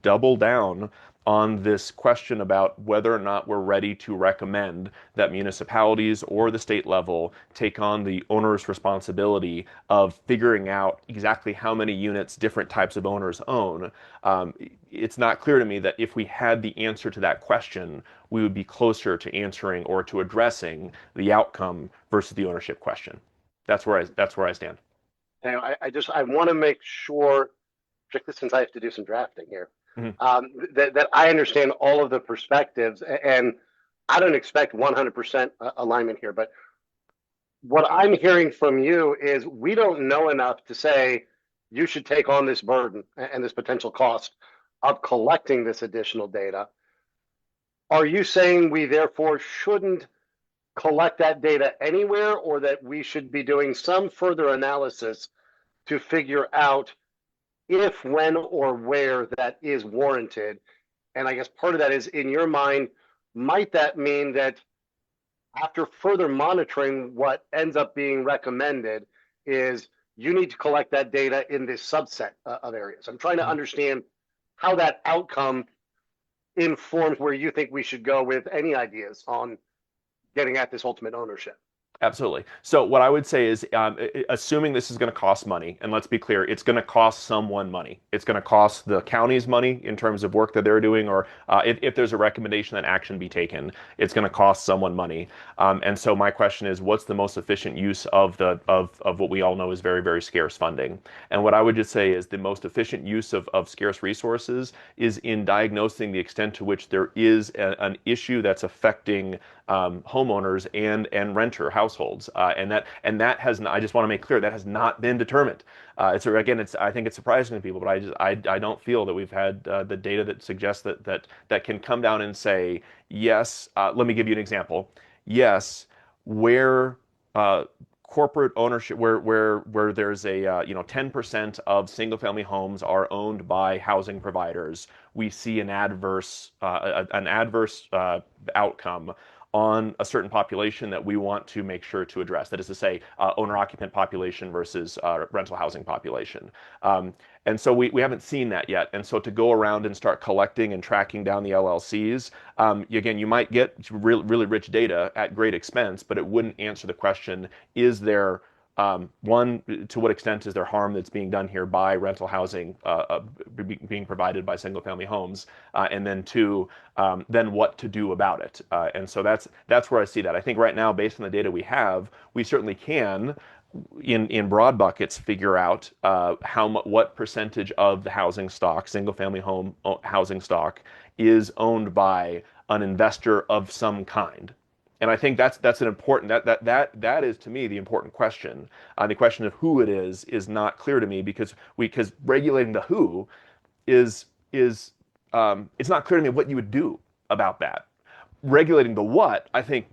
double down on this question about whether or not we're ready to recommend that municipalities or the state level take on the onerous responsibility of figuring out exactly how many units different types of owners own. It's not clear to me that if we had the answer to that question, we would be closer to answering or to addressing the outcome versus the ownership question. That's where I stand. I want to make sure, particularly since I have to do some drafting here, that I understand all of the perspectives, and I don't expect 100% alignment here, but what I'm hearing from you is we don't know enough to say you should take on this burden and this potential cost of collecting this additional data. Are you saying we therefore shouldn't collect that data anywhere, or that we should be doing some further analysis to figure out if, when, or where that is warranted? And I guess part of that is, in your mind, might that mean that after further monitoring, what ends up being recommended is you need to collect that data in this subset of areas? I'm trying to understand how that outcome informs where you think we should go with any ideas on getting at this ultimate ownership. Absolutely. So what I would say is, assuming this is going to cost money, and let's be clear, it's going to cost someone money. It's going to cost the counties money in terms of work that they're doing, or if there's a recommendation that action be taken, it's going to cost someone money. And so my question is, what's the most efficient use of what we all know is very, very scarce funding? And what I would just say is the most efficient use of scarce resources is in diagnosing the extent to which there is an issue that's affecting homeowners and renter households, and that has not, I just want to make clear, that has not been determined. I think it's surprising to people, but I don't feel that we've had the data that suggests that can come down and say yes. Let me give you an example. Yes, where corporate ownership, where there's a 10% of single family homes are owned by housing providers, we see an adverse outcome on a certain population that we want to make sure to address. That is to say, owner-occupant population versus rental housing population. And so we haven't seen that yet. And so to go around and start collecting and tracking down the LLCs, again, you might get really rich data at great expense, but it wouldn't answer the question, is there one, to what extent is there harm that's being done here by rental housing being provided by single family homes? And then two, then what to do about it? And so that's where I see that. I think right now, based on the data we have, we certainly can, in broad buckets, figure out what percentage of the housing stock, single family home housing stock, is owned by an investor of some kind. And I think that's an important, that is to me the important question. The question of who it is not clear to me, because regulating the who is it's not clear to me what you would do about that. Regulating the what, I think,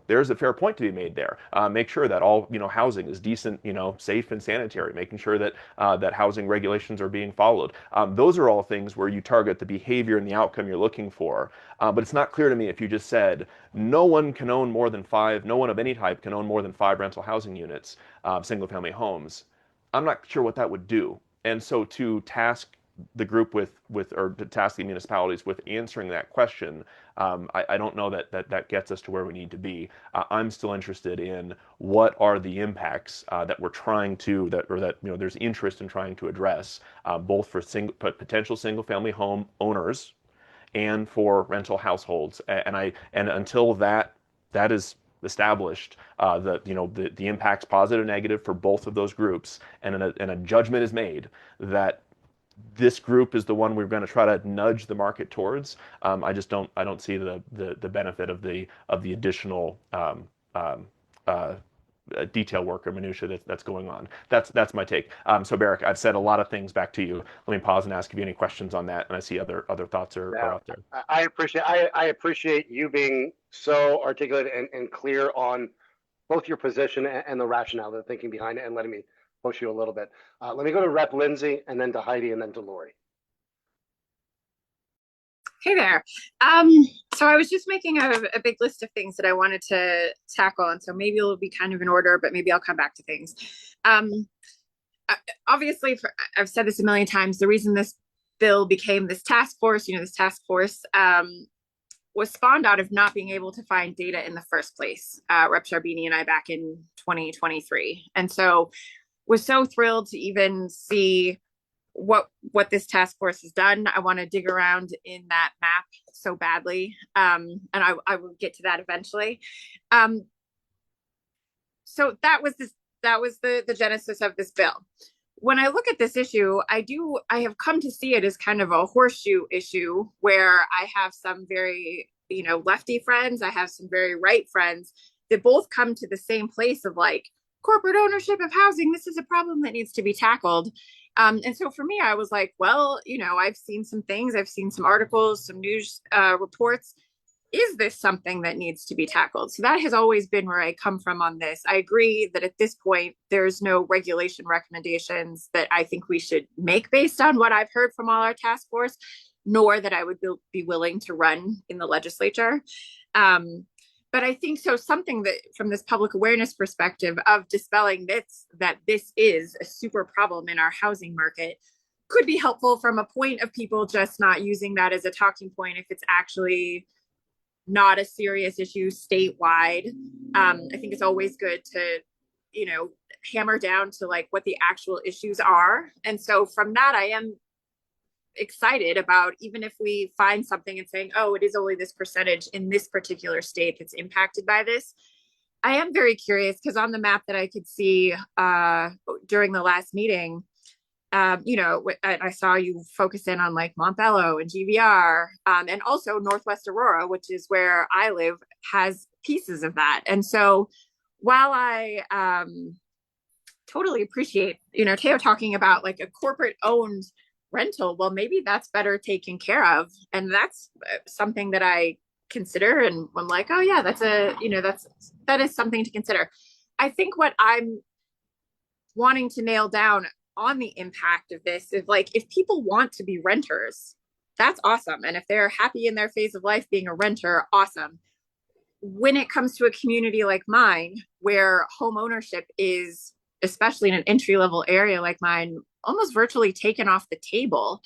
there's a fair point to be made there. Make sure that all, housing is decent, safe and sanitary, making sure that that housing regulations are being followed. Those are all things where you target the behavior and the outcome you're looking for. But it's not clear to me if you just said, no one can own more than 5, no one of any type can own more than 5 rental housing units, single family homes. I'm not sure what that would do. And so to task the group or to task the municipalities with answering that question, I don't know that gets us to where we need to be. I'm still interested in what are the impacts that we're trying to, there's interest in trying to address, both for potential single family home owners and for rental households. And until that is established, the impacts, positive and negative, for both of those groups, and a judgment is made that this group is the one we're going to try to nudge the market towards, I don't see the benefit of the additional detail work or minutia that's going on. That's my take. So Barrick, I've said a lot of things. Back to you. Let me pause and ask if you have any questions on that. And I see other thoughts are out there. I appreciate you being so articulate and clear on both your position and the rationale, the thinking behind it, and letting me push you a little bit. Let me go to Rep. Lindsay, and then to Heidi, and then to Lori. Hey there. So I was just making a big list of things that I wanted to tackle, and so maybe it'll be kind of in order, but maybe I'll come back to things. obviously, I've said this a million times, the reason this bill became this task force, this task force was spawned out of not being able to find data in the first place. Rep Sharbini and I back in 2023. And so was so thrilled to even see what this task force has done. I want to dig around in that map so badly. And I will get to that eventually. So that was the genesis of this bill. When I look at this issue, I have come to see it as kind of a horseshoe issue where I have some very, lefty friends, I have some very right friends that both come to the same place of like corporate ownership of housing. This is a problem that needs to be tackled. And so for me, I was like, well, I've seen some things, I've seen some articles, some news reports. Is this something that needs to be tackled? So that has always been where I come from on this. I agree that at this point, there's no regulation recommendations that I think we should make based on what I've heard from all our task force, nor that I would be willing to run in the legislature. But I think so something that from this public awareness perspective of dispelling myths that this is a super problem in our housing market could be helpful from a point of people just not using that as a talking point if it's actually not a serious issue statewide. I think it's always good to, hammer down to like what the actual issues are. And so from that, I am excited about even if we find something and saying, oh, it is only this percentage in this particular state that's impacted by this. I am very curious because on the map that I could see during the last meeting, I saw you focus in on like Montbello and GVR, and also Northwest Aurora, which is where I live, has pieces of that. And so while I totally appreciate, Teo talking about like a corporate owned rental, well, maybe that's better taken care of. And that's something that I consider. And I'm like, oh yeah, that is something to consider. I think what I'm wanting to nail down on the impact of this is like, if people want to be renters, that's awesome. And if they're happy in their phase of life being a renter, awesome. When it comes to a community like mine, where home ownership is, especially in an entry-level area like mine, almost virtually taken off the table,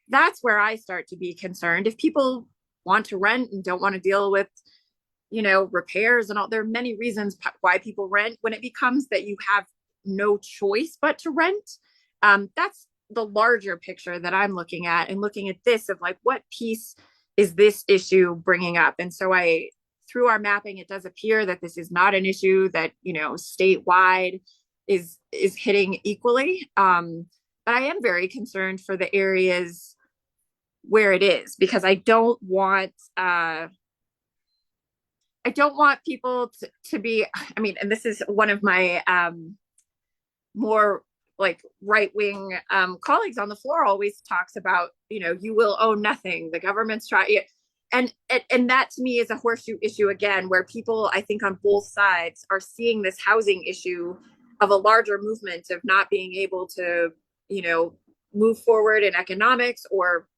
that's where I start to be concerned. If people want to rent and don't want to deal with, repairs and all, there are many reasons why people rent. When it becomes that you have no choice but to rent, that's the larger picture that I'm looking at, and looking at this of like, what piece is this issue bringing up? And so through our mapping, it does appear that this is not an issue that, statewide is hitting equally. But I am very concerned for the areas where it is, because I don't want people to be, and this is one of my more like right-wing colleagues on the floor always talks about, you will own nothing. The government's trying. And that to me is a horseshoe issue again, where people, I think on both sides, are seeing this housing issue of a larger movement of not being able to, move forward in economics, or,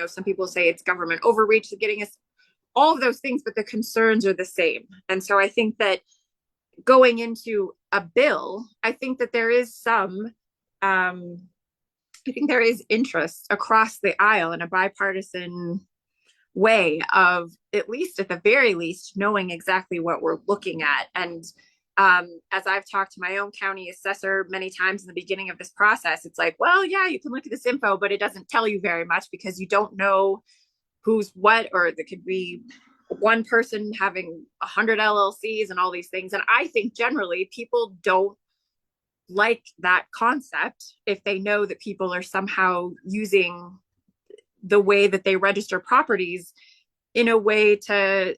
some people say it's government overreach to getting us all of those things, but the concerns are the same. And so I think that going into a bill, I think that there is interest across the aisle in a bipartisan way of, at least at the very least, knowing exactly what we're looking at. And as I've talked to my own county assessor many times in the beginning of this process, it's like, well, yeah, you can look at this info, but it doesn't tell you very much because you don't know who's what, or there could be one person having 100 LLCs and all these things. And I think generally people don't like that concept if they know that people are somehow using the way that they register properties in a way to,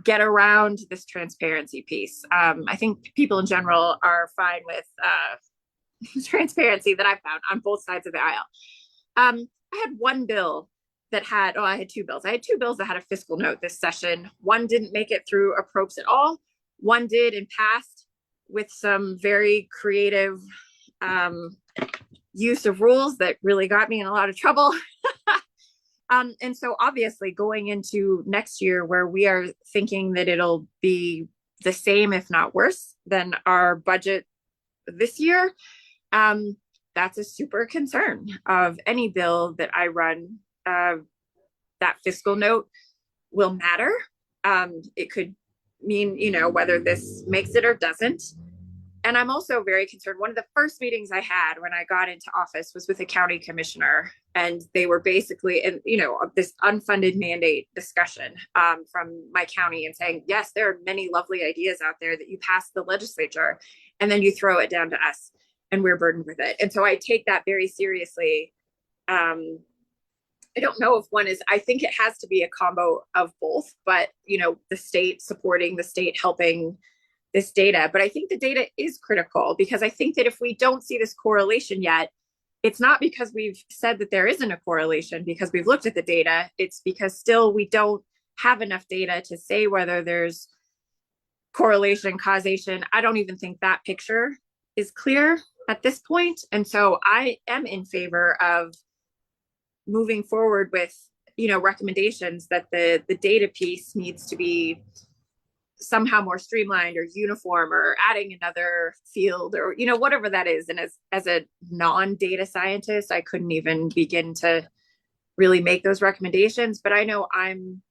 get around this transparency piece. I think people in general are fine with transparency that I found on both sides of the aisle. I had one bill that had, I had two bills. I had two bills that had a fiscal note this session. One didn't make it through approps at all. One did and passed with some very creative use of rules that really got me in a lot of trouble. And so obviously going into next year, where we are thinking that it'll be the same, if not worse, than our budget this year, That's a super concern of any bill that I run. That fiscal note will matter. It could mean, whether this makes it or doesn't. And I'm also very concerned. One of the first meetings I had when I got into office was with a county commissioner, and they were basically in, this unfunded mandate discussion from my county and saying, yes, there are many lovely ideas out there that you pass the legislature and then you throw it down to us and we're burdened with it. And so I take that very seriously. I don't know if one is, I think it has to be a combo of both, but the state supporting, the state helping this data. But I think the data is critical, because I think that if we don't see this correlation yet, it's not because we've said that there isn't a correlation because we've looked at the data. It's because still we don't have enough data to say whether there's correlation, causation. I don't even think that picture is clear at this point. And so I am in favor of moving forward with, recommendations that the data piece needs to be somehow more streamlined or uniform, or adding another field, or whatever that is. And as a non-data scientist, I couldn't even begin to really make those recommendations, but I know I'm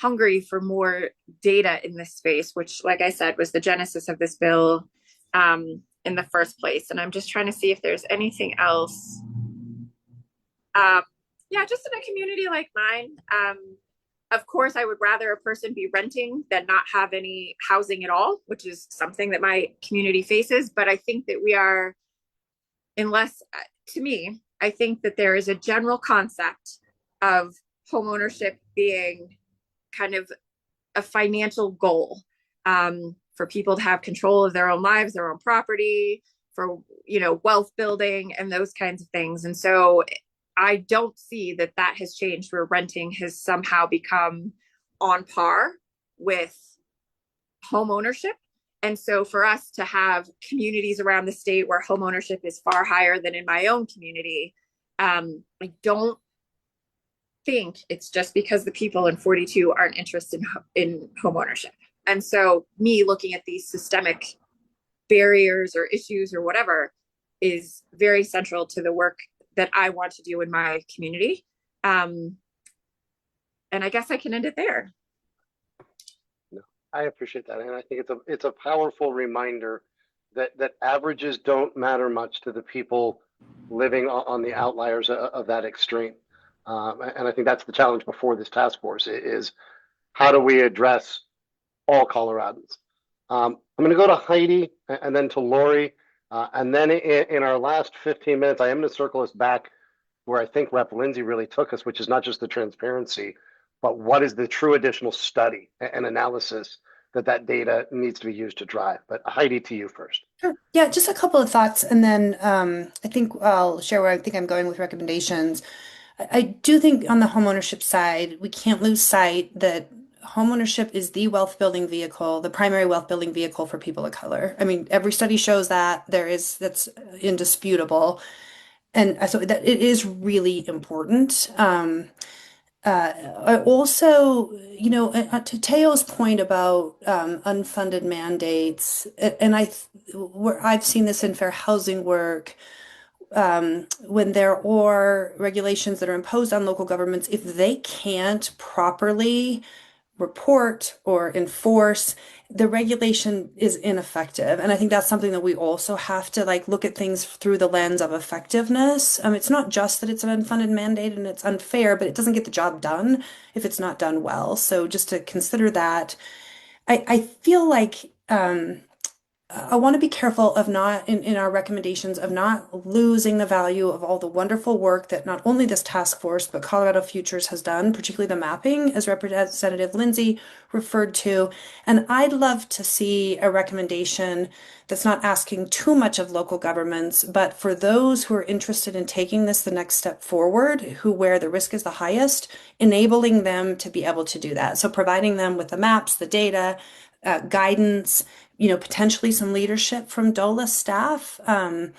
hungry for more data in this space, which, like I said, was the genesis of this bill in the first place. And I'm just trying to see if there's anything else. Just in a community like mine, of course, I would rather a person be renting than not have any housing at all, which is something that my community faces. But I think that to me, I think that there is a general concept of homeownership being kind of a financial goal, for people to have control of their own lives, their own property, for, wealth building and those kinds of things. And so I don't see that has changed, where renting has somehow become on par with home ownership. And so for us to have communities around the state where home ownership is far higher than in my own community, I don't think it's just because the people in 42 aren't interested in home ownership. And so me looking at these systemic barriers or issues or whatever is very central to the work that I want to do in my community. And I guess I can end it there. No, I appreciate that. And I think it's a powerful reminder that averages don't matter much to the people living on the outliers of that extreme. And I think that's the challenge before this task force is how do we address all Coloradans? I'm going to go to Heidi and then to Lori. And then in our last 15 minutes, I am going to circle us back where I think Rep. Lindsay really took us, which is not just the transparency, but what is the true additional study and analysis that data needs to be used to drive. But Heidi, to you first. Sure. Yeah, just a couple of thoughts, and then I think I'll share where I think I'm going with recommendations. I do think on the homeownership side, we can't lose sight that homeownership is the wealth building vehicle, the primary wealth building vehicle for people of color. I mean, every study shows that's indisputable. And so that it is really important. I also, to Teo's point about unfunded mandates, and I've seen this in fair housing work, when there are regulations that are imposed on local governments, if they can't properly report or enforce, the regulation is ineffective. And I think that's something that we also have to look at things through the lens of effectiveness. It's not just that it's an unfunded mandate and it's unfair, but it doesn't get the job done if it's not done well. So just to consider that. I feel like I want to be careful of not, in our recommendations, of not losing the value of all the wonderful work that not only this task force, but Colorado Futures has done, particularly the mapping, as Representative Lindsay referred to. And I'd love to see a recommendation that's not asking too much of local governments, but for those who are interested in taking this the next step forward, where the risk is the highest, enabling them to be able to do that. So providing them with the maps, the data, guidance, potentially some leadership from DOLA staff, and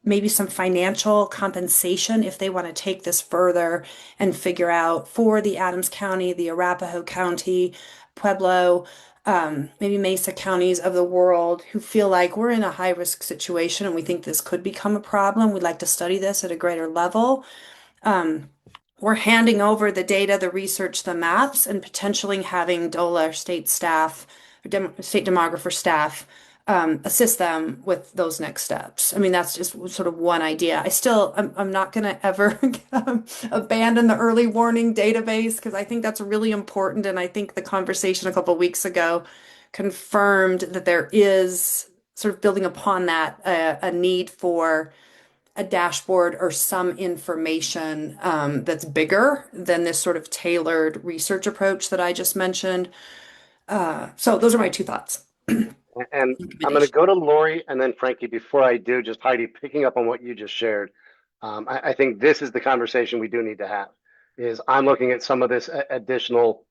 maybe some financial compensation if they want to take this further and figure out for the Adams County, the Arapahoe County, Pueblo, maybe Mesa counties of the world who feel like we're in a high risk situation and we think this could become a problem. We'd like to study this at a greater level. We're handing over the data, the research, the maps, and potentially having DOLA or state staff, or state demographer staff, assist them with those next steps. I mean, that's just sort of one idea. I'm not going to ever abandon the early warning database because I think that's really important. And I think the conversation a couple of weeks ago confirmed that there is, sort of building upon that, a need for a dashboard or some information that's bigger than this sort of tailored research approach that I just mentioned. So those are my two thoughts. And I'm going to go to Lori and then Frankie. Before I do, just Heidi, picking up on what you just shared, I think this is the conversation we do need to have. Is I'm looking at some of this additional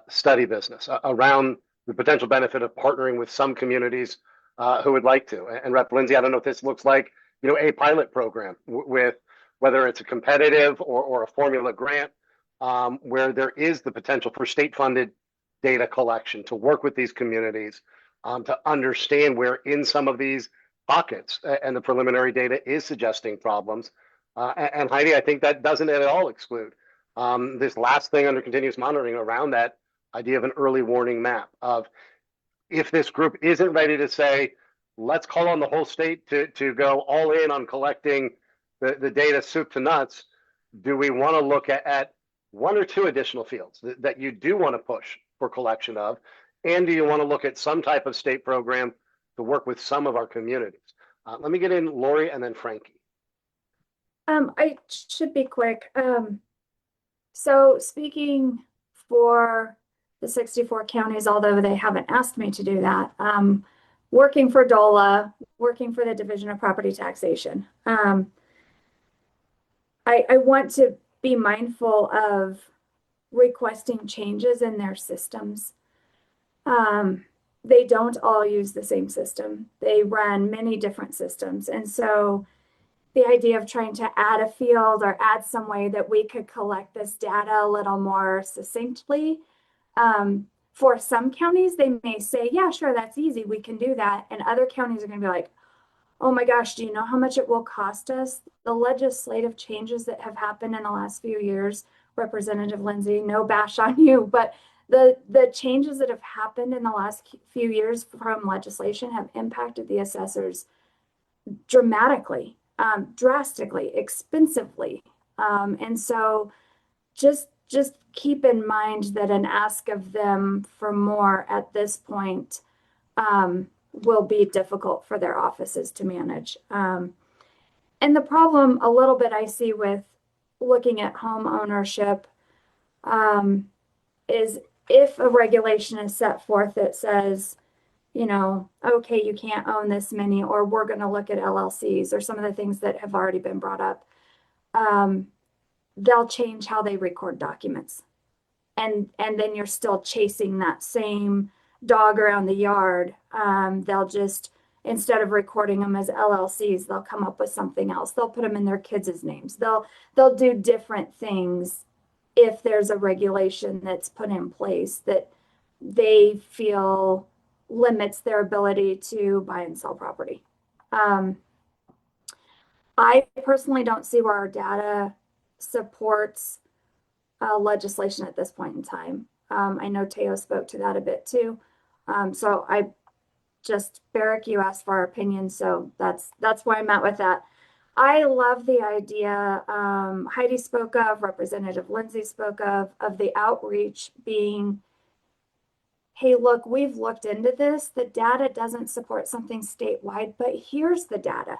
study business around the potential benefit of partnering with some communities who would like to. And Rep. Lindsay, I don't know if this looks like a pilot program with whether it's a competitive or a formula grant where there is the potential for state-funded data collection to work with these communities to understand where in some of these pockets and the preliminary data is suggesting problems. And Heidi, I think that doesn't at all exclude this last thing under continuous monitoring around that idea of an early warning map of if this group isn't ready to say, let's call on the whole state to go all in on collecting the data soup to nuts, do we want to look at one or two additional fields that you do want to push for collection of? And do you want to look at some type of state program to work with some of our communities? Let me get in Lori and then Frankie. I should be quick. So speaking for the 64 counties, although they haven't asked me to do that, working for DOLA, working for the Division of Property Taxation, I want to be mindful of requesting changes in their systems. They don't all use the same system. They run many different systems. And so the idea of trying to add a field or add some way that we could collect this data a little more succinctly, for some counties, they may say, yeah, sure, that's easy. We can do that. And other counties are going to be like, oh my gosh, do you know how much it will cost us? The legislative changes that have happened in the last few years, Representative Lindsay, no bash on you, but the changes that have happened in the last few years from legislation have impacted the assessors dramatically, drastically, expensively. And so just keep in mind that an ask of them for more at this point will be difficult for their offices to manage. And the problem a little bit I see with looking at home ownership is if a regulation is set forth that says, okay, you can't own this many, or we're going to look at LLCs or some of the things that have already been brought up, they'll change how they record documents. And then you're still chasing that same dog around the yard. They'll just, instead of recording them as LLCs, they'll come up with something else. They'll put them in their kids' names. They'll do different things if there's a regulation that's put in place that they feel limits their ability to buy and sell property. I personally don't see where our data supports legislation at this point in time. I know Teo spoke to that a bit too. So I just, Barrick, you asked for our opinion, so that's why I'm at with that. I love the idea Heidi spoke of, Representative Lindsay spoke of the outreach being, hey, look, we've looked into this. The data doesn't support something statewide, but here's the data.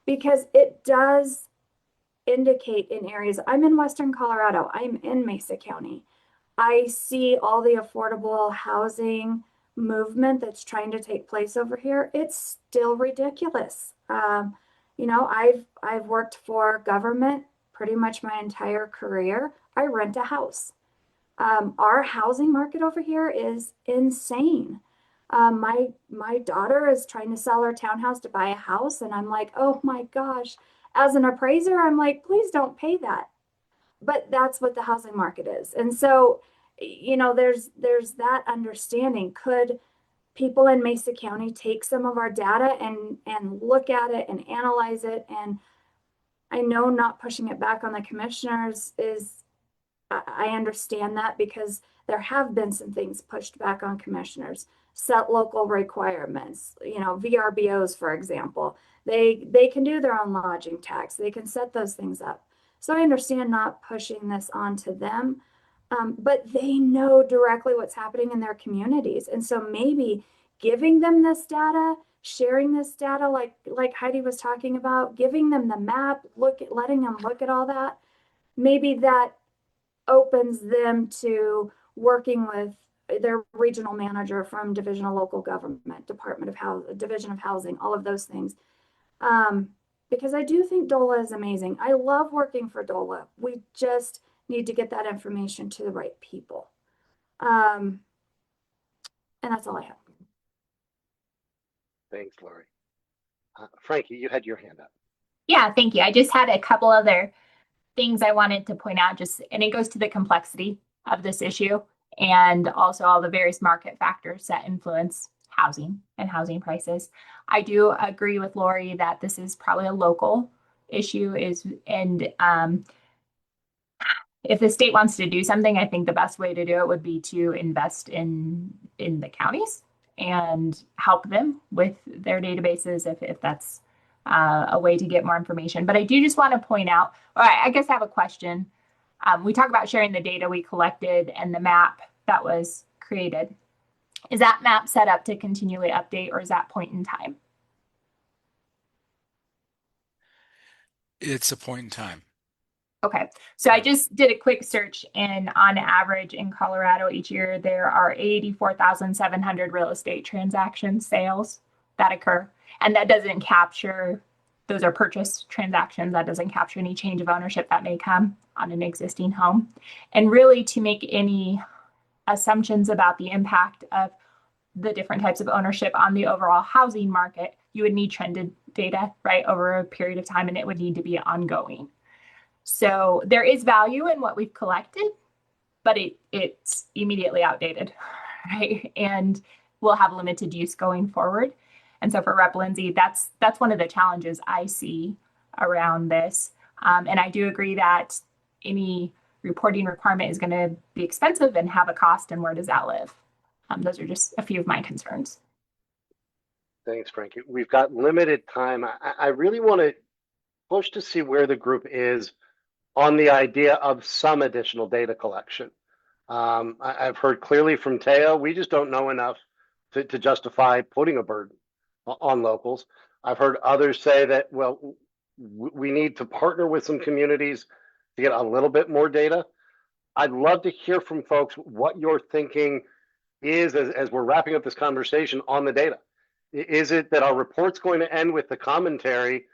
Because it does indicate in areas, I'm in Western Colorado, I'm in Mesa County. I see all the affordable housing movement that's trying to take place over here. It's still ridiculous. I've worked for government pretty much my entire career. I rent a house. Our housing market over here is insane. My daughter is trying to sell her townhouse to buy a house, and I'm like, oh my gosh. As an appraiser, I'm like, please don't pay that. But that's what the housing market is. And so you know, there's that understanding. Could people in Mesa County take some of our data and look at it and analyze it? And I know not pushing it back on the commissioners is, I understand that, because there have been some things pushed back on commissioners. Set local requirements, you know, VRBOs, for example, they can do their own lodging tax. They can set those things up. So I understand not pushing this onto them, but they know directly what's happening in their communities. And so maybe giving them this data, sharing this data, like Heidi was talking about, giving them the map, letting them look at all that, maybe that opens them to working with their regional manager from Division of Local Government, Department of Housing, Division of Housing, all of those things. Because I do think DOLA is amazing. I love working for DOLA. We just need to get that information to the right people. And that's all I have. Thanks, Lori. Frankie, you had your hand up. Yeah, thank you. I just had a couple other things I wanted to point out, and it goes to the complexity of this issue and also all the various market factors that influence housing and housing prices. I do agree with Lori that this is probably a local issue, and if the state wants to do something, I think the best way to do it would be to invest in the counties and help them with their databases if that's a way to get more information. But I do just want to point out, or I guess I have a question. We talk about sharing the data we collected and the map that was created. Is that map set up to continually update, or is that point in time? It's a point in time. Okay, so I just did a quick search, and on average in Colorado each year, there are 84,700 real estate transaction sales that occur. And that doesn't capture, those are purchase transactions. That doesn't capture any change of ownership that may come on an existing home. And really, to make any assumptions about the impact of the different types of ownership on the overall housing market, you would need trended data, right, over a period of time, and it would need to be ongoing. So there is value in what we've collected, but it's immediately outdated, right? And we'll have limited use going forward. And so for Rep. Lindsay, that's one of the challenges I see around this. And I do agree that any reporting requirement is going to be expensive and have a cost, and where does that live? Those are just a few of my concerns. Thanks, Frankie. We've got limited time. I really want to push to see where the group is on the idea of some additional data collection. I've heard clearly from Teo, we just don't know enough to justify putting a burden on locals. I've heard others say that, well, we need to partner with some communities to get a little bit more data. I'd love to hear from folks what your thinking is as we're wrapping up this conversation on the data. Is it that our report's going to end with the commentary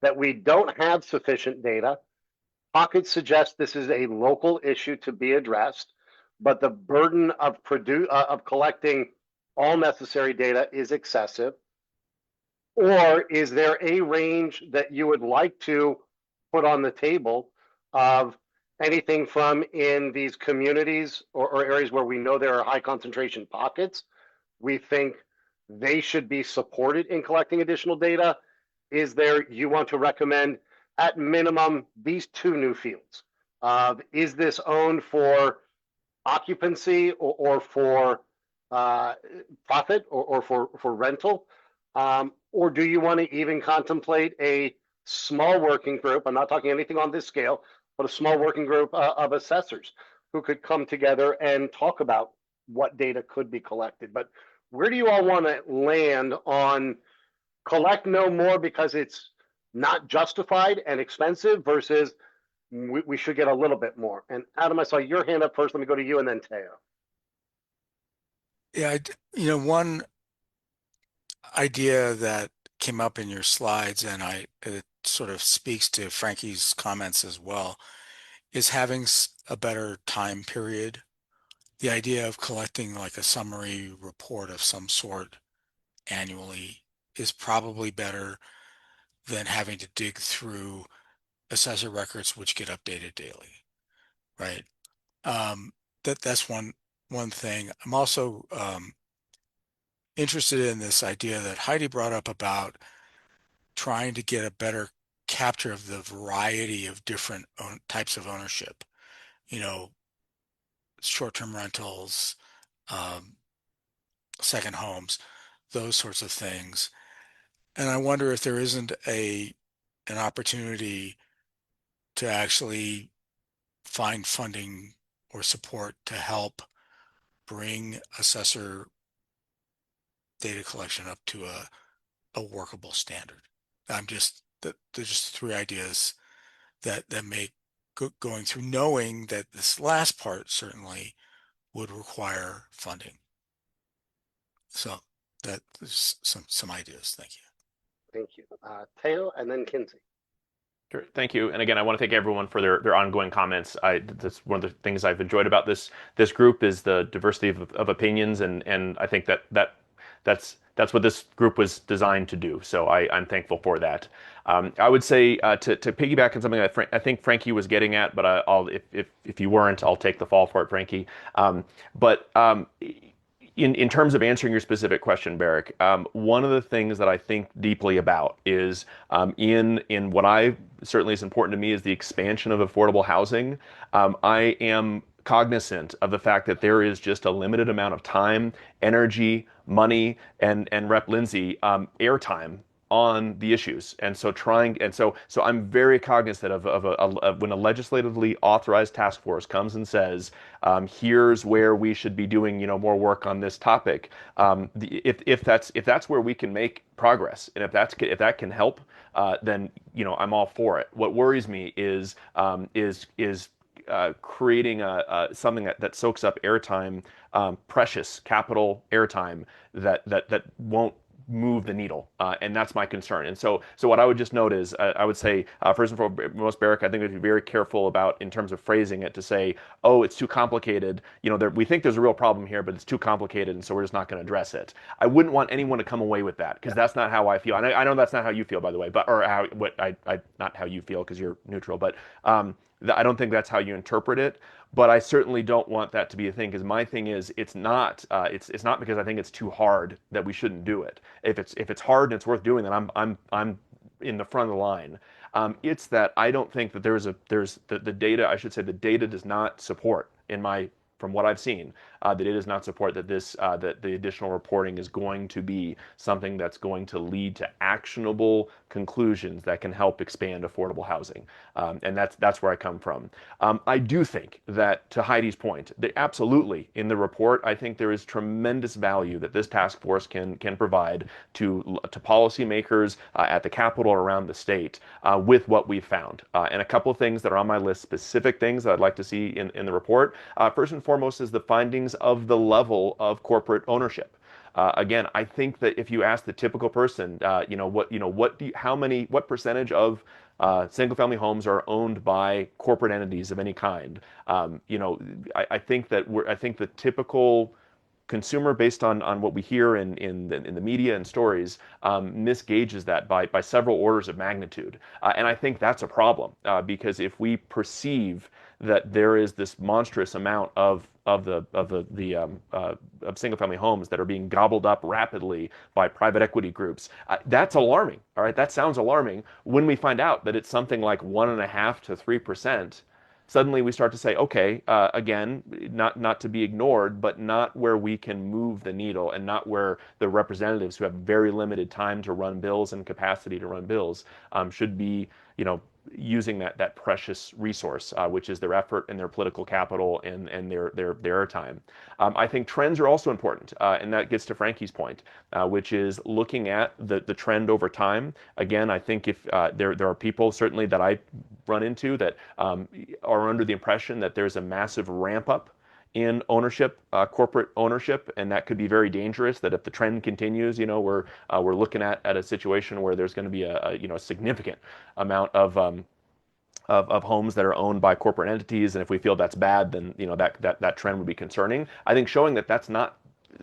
that we don't have sufficient data? Pockets suggest this is a local issue to be addressed, but the burden of collecting all necessary data is excessive. Or is there a range that you would like to put on the table of anything from in these communities or areas where we know there are high concentration pockets? We think they should be supported in collecting additional data. Is there, you want to recommend at minimum these two new fields? Is this owned for occupancy or for profit or for rental? Or do you want to even contemplate a small working group? I'm not talking anything on this scale, but a small working group of assessors who could come together and talk about what data could be collected. But where do you all want to land on collect no more because it's not justified and expensive versus we should get a little bit more? And Adam, I saw your hand up first. Let me go to you and then Teo. Yeah, one idea that came up in your slides, and it sort of speaks to Frankie's comments as well, is having a better time period. The idea of collecting like a summary report of some sort annually is probably better than having to dig through assessor records which get updated daily, right? that's one thing. I'm also interested in this idea that Heidi brought up about trying to get a better capture of the variety of different types of ownership. You know, short-term rentals, um, second homes, those sorts of things. And I wonder if there isn't an opportunity to actually find funding or support to help bring assessor data collection up to a workable standard. There's just three ideas that make going through, knowing that this last part certainly would require funding. So there's some ideas. Thank you. Thank you. Teo and then Kinsey. Sure. Thank you. And again, I want to thank everyone for their ongoing comments. That's one of the things I've enjoyed about this group is the diversity of opinions, and I think that's what this group was designed to do. So I'm thankful for that. I would say to piggyback on something that I think Frankie was getting at, but I'll if you weren't, I'll take the fall for it, Frankie. In terms of answering your specific question, Barrick, one of the things that I think deeply about is in what I certainly is important to me is the expansion of affordable housing. I am cognizant of the fact that there is just a limited amount of time, energy, money, and Rep. Lindsay, airtime on the issues, and so I'm very cognizant of when a legislatively authorized task force comes and says, here's where we should be doing more work on this topic. If that's where we can make progress, and if that can help, then I'm all for it. What worries me is creating something that soaks up airtime, precious capital airtime that won't move the needle, and that's my concern. And so what I would just note is I would say first and foremost, Barrick, I think we have to be very careful about in terms of phrasing it to say, oh, it's too complicated. We think there's a real problem here, but it's too complicated, and so we're just not going to address it. I wouldn't want anyone to come away with that because that's not how I feel. And I know that's not how you feel, by the way, not how you feel because you're neutral, but I don't think that's how you interpret it. But I certainly don't want that to be a thing because my thing is it's not because I think it's too hard that we shouldn't do it. If it's hard and it's worth doing, then I'm in the front of the line. It's that I don't think that there's the data. I should say the data does not support from what I've seen, the data does not support that that the additional reporting is going to be something that's going to lead to actionable conclusions that can help expand affordable housing, and that's where I come from. I do think that, to Heidi's point, that absolutely in the report, I think there is tremendous value that this task force can provide to policymakers at the Capitol or around the state with what we've found, and a couple of things that are on my list, specific things that I'd like to see in the report. First and foremost is the findings of the level of corporate ownership. Again, I think that if you ask the typical person, what percentage of single-family homes are owned by corporate entities of any kind? I think the typical consumer, based on what we hear in the media and stories, misgauges that by several orders of magnitude, and I think that's a problem because if we perceive that there is this monstrous amount of single-family homes that are being gobbled up rapidly by private equity groups, that's alarming. All right, that sounds alarming. When we find out that it's something like 1.5% to 3%. Suddenly we start to say, okay, again, not to be ignored, but not where we can move the needle and not where the representatives who have very limited time to run bills and capacity to run bills should be, using that precious resource, which is their effort and their political capital and their airtime. I think trends are also important, and that gets to Frankie's point, which is looking at the trend over time. Again, I think if there are people certainly that I run into that are under the impression that there's a massive ramp up in ownership, corporate ownership, and that could be very dangerous. That if the trend continues, we're looking at a situation where there's going to be a significant amount of homes that are owned by corporate entities, and if we feel that's bad, then that trend would be concerning. I think showing that that's not,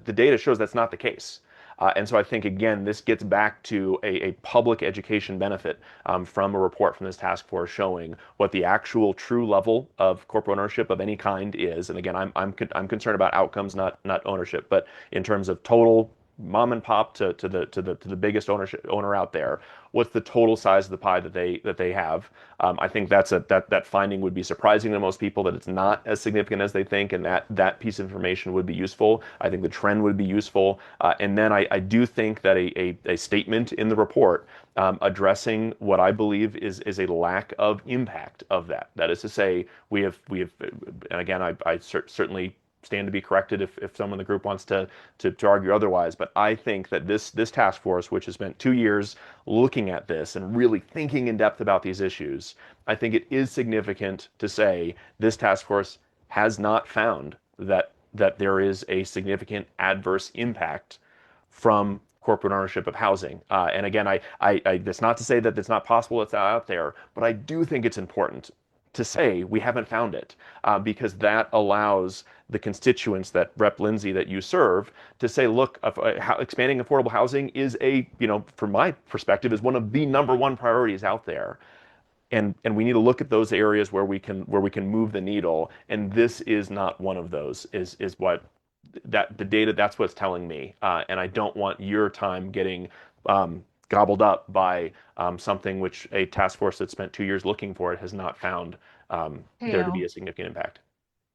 the data shows that's not the case. And so I think, again, this gets back to a public education benefit from a report from this task force showing what the actual true level of corporate ownership of any kind is. And again, I'm concerned about outcomes, not ownership, but in terms of total mom and pop to the biggest owner out there, what's the total size of the pie that they have? I think that finding would be surprising to most people, that it's not as significant as they think, and that piece of information would be useful. I think the trend would be useful, and then I do think that a statement in the report addressing what I believe is a lack of impact of that. That is to say, we have, and again, I certainly stand to be corrected if someone in the group wants to argue otherwise. But I think that this task force, which has spent 2 years looking at this and really thinking in depth about these issues, I think it is significant to say this task force has not found that there is a significant adverse impact from corporate ownership of housing. And again, that's not to say that it's not possible it's out there, but I do think it's important to say we haven't found it, because that allows the constituents that Rep. Lindsay, that you serve, to say, look, expanding affordable housing is from my perspective, is one of the #1 priorities out there. And we need to look at those areas where we can move the needle. And this is not one of those, is what that the data, that's what's telling me. And I don't want your time getting gobbled up by something which a task force that spent 2 years looking for it has not found there to be a significant impact.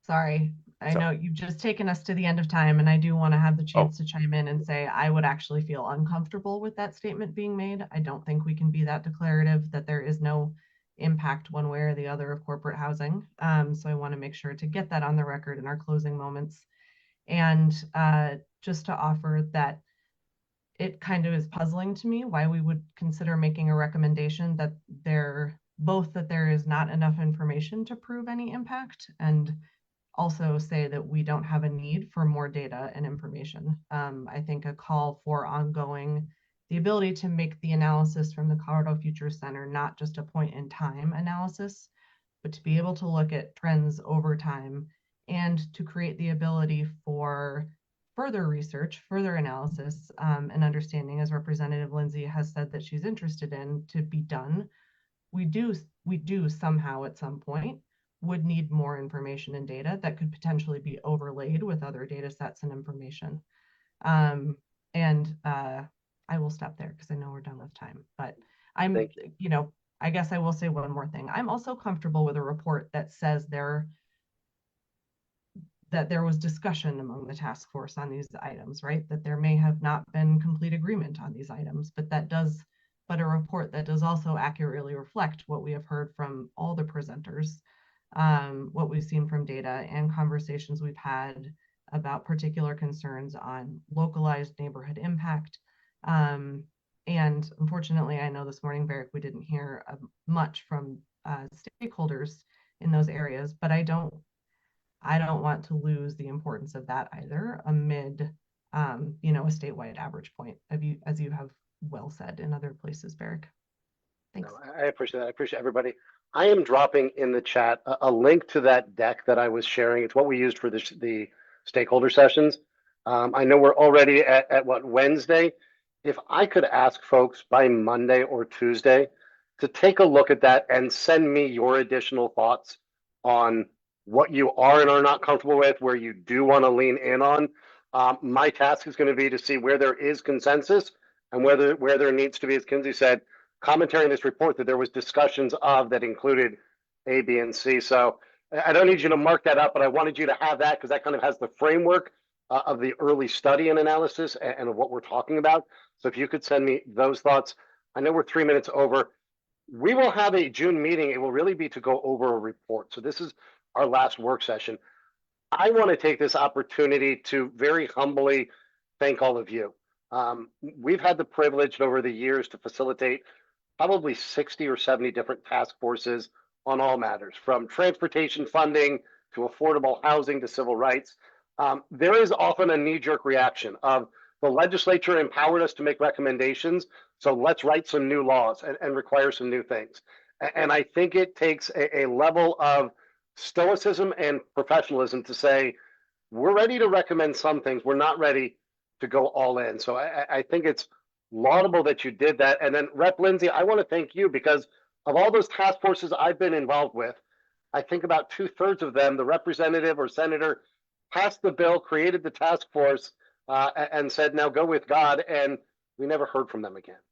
Sorry, I know you've just taken us to the end of time, and I do want to have the chance to chime in and say I would actually feel uncomfortable with that statement being made. I don't think we can be that declarative that there is no impact one way or the other of corporate housing. So I want to make sure to get that on the record in our closing moments. And just to offer that it kind of is puzzling to me why we would consider making a recommendation that there is not enough information to prove any impact, and also say that we don't have a need for more data and information. I think a call for ongoing, the ability to make the analysis from the Colorado Future Center not just a point in time analysis, but to be able to look at trends over time and to create the ability for further research, further analysis, and understanding, as Representative Lindsay has said that she's interested in, to be done. We do somehow at some point would need more information and data that could potentially be overlaid with other data sets and information. I will stop there because I know we're done with time, but I guess I will say one more thing. I'm also comfortable with a report that says that there was discussion among the task force on these items, right? That there may have not been complete agreement on these items, but a report that does also accurately reflect what we have heard from all the presenters, what we've seen from data and conversations we've had about particular concerns on localized neighborhood impact. And unfortunately, I know this morning, Barrick, we didn't hear much from stakeholders in those areas, but I don't want to lose the importance of that either amid, a statewide average point, as you have well said in other places, Barrick. Thanks. No, I appreciate that. I appreciate everybody. I am dropping in the chat a link to that deck that I was sharing. It's what we used for the stakeholder sessions. I know we're already at what, Wednesday? If I could ask folks by Monday or Tuesday to take a look at that and send me your additional thoughts on what you are and are not comfortable with, where you do want to lean in on. My task is going to be to see where there is consensus and where there needs to be, as Kinsey said, commentary in this report that there was discussions of that included A, B, and C. So I don't need you to mark that up, but I wanted you to have that because that kind of has the framework of the early study and analysis and of what we're talking about. So if you could send me those thoughts. I know we're 3 minutes over. We will have a June meeting. It will really be to go over a report. So this is our last work session. I want to take this opportunity to very humbly thank all of you. We've had the privilege over the years to facilitate probably 60 or 70 different task forces on all matters, from transportation funding to affordable housing to civil rights. There is often a knee-jerk reaction of the legislature empowered us to make recommendations, so let's write some new laws and require some new things. And I think it takes a level of stoicism and professionalism to say, we're ready to recommend some things, we're not ready to go all in. So I think it's laudable that you did that. And then Rep. Lindsay, I want to thank you because of all those task forces I've been involved with, I think about 2/3 of them, the representative or senator passed the bill, created the task force, and said, now go with God. And we never heard from them again.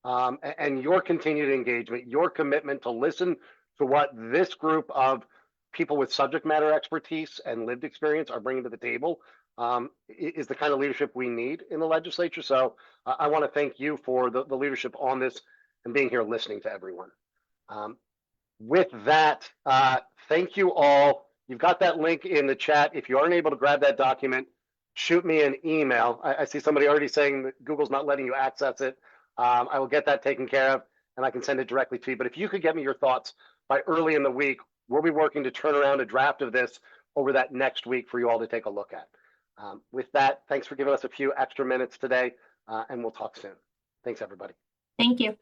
And your continued engagement, your commitment to listen to what this group of people with subject matter expertise and lived experience are bringing to the table is the kind of leadership we need in the legislature. So I want to thank you for the leadership on this and being here listening to everyone. With that, thank you all. You've got that link in the chat. If you aren't able to grab that document, shoot me an email. I see somebody already saying that Google's not letting you access it. I will get that taken care of and I can send it directly to you. But if you could get me your thoughts by early in the week, we'll be working to turn around a draft of this over that next week for you all to take a look at. With that, thanks for giving us a few extra minutes today, and we'll talk soon. Thanks, everybody. Thank you.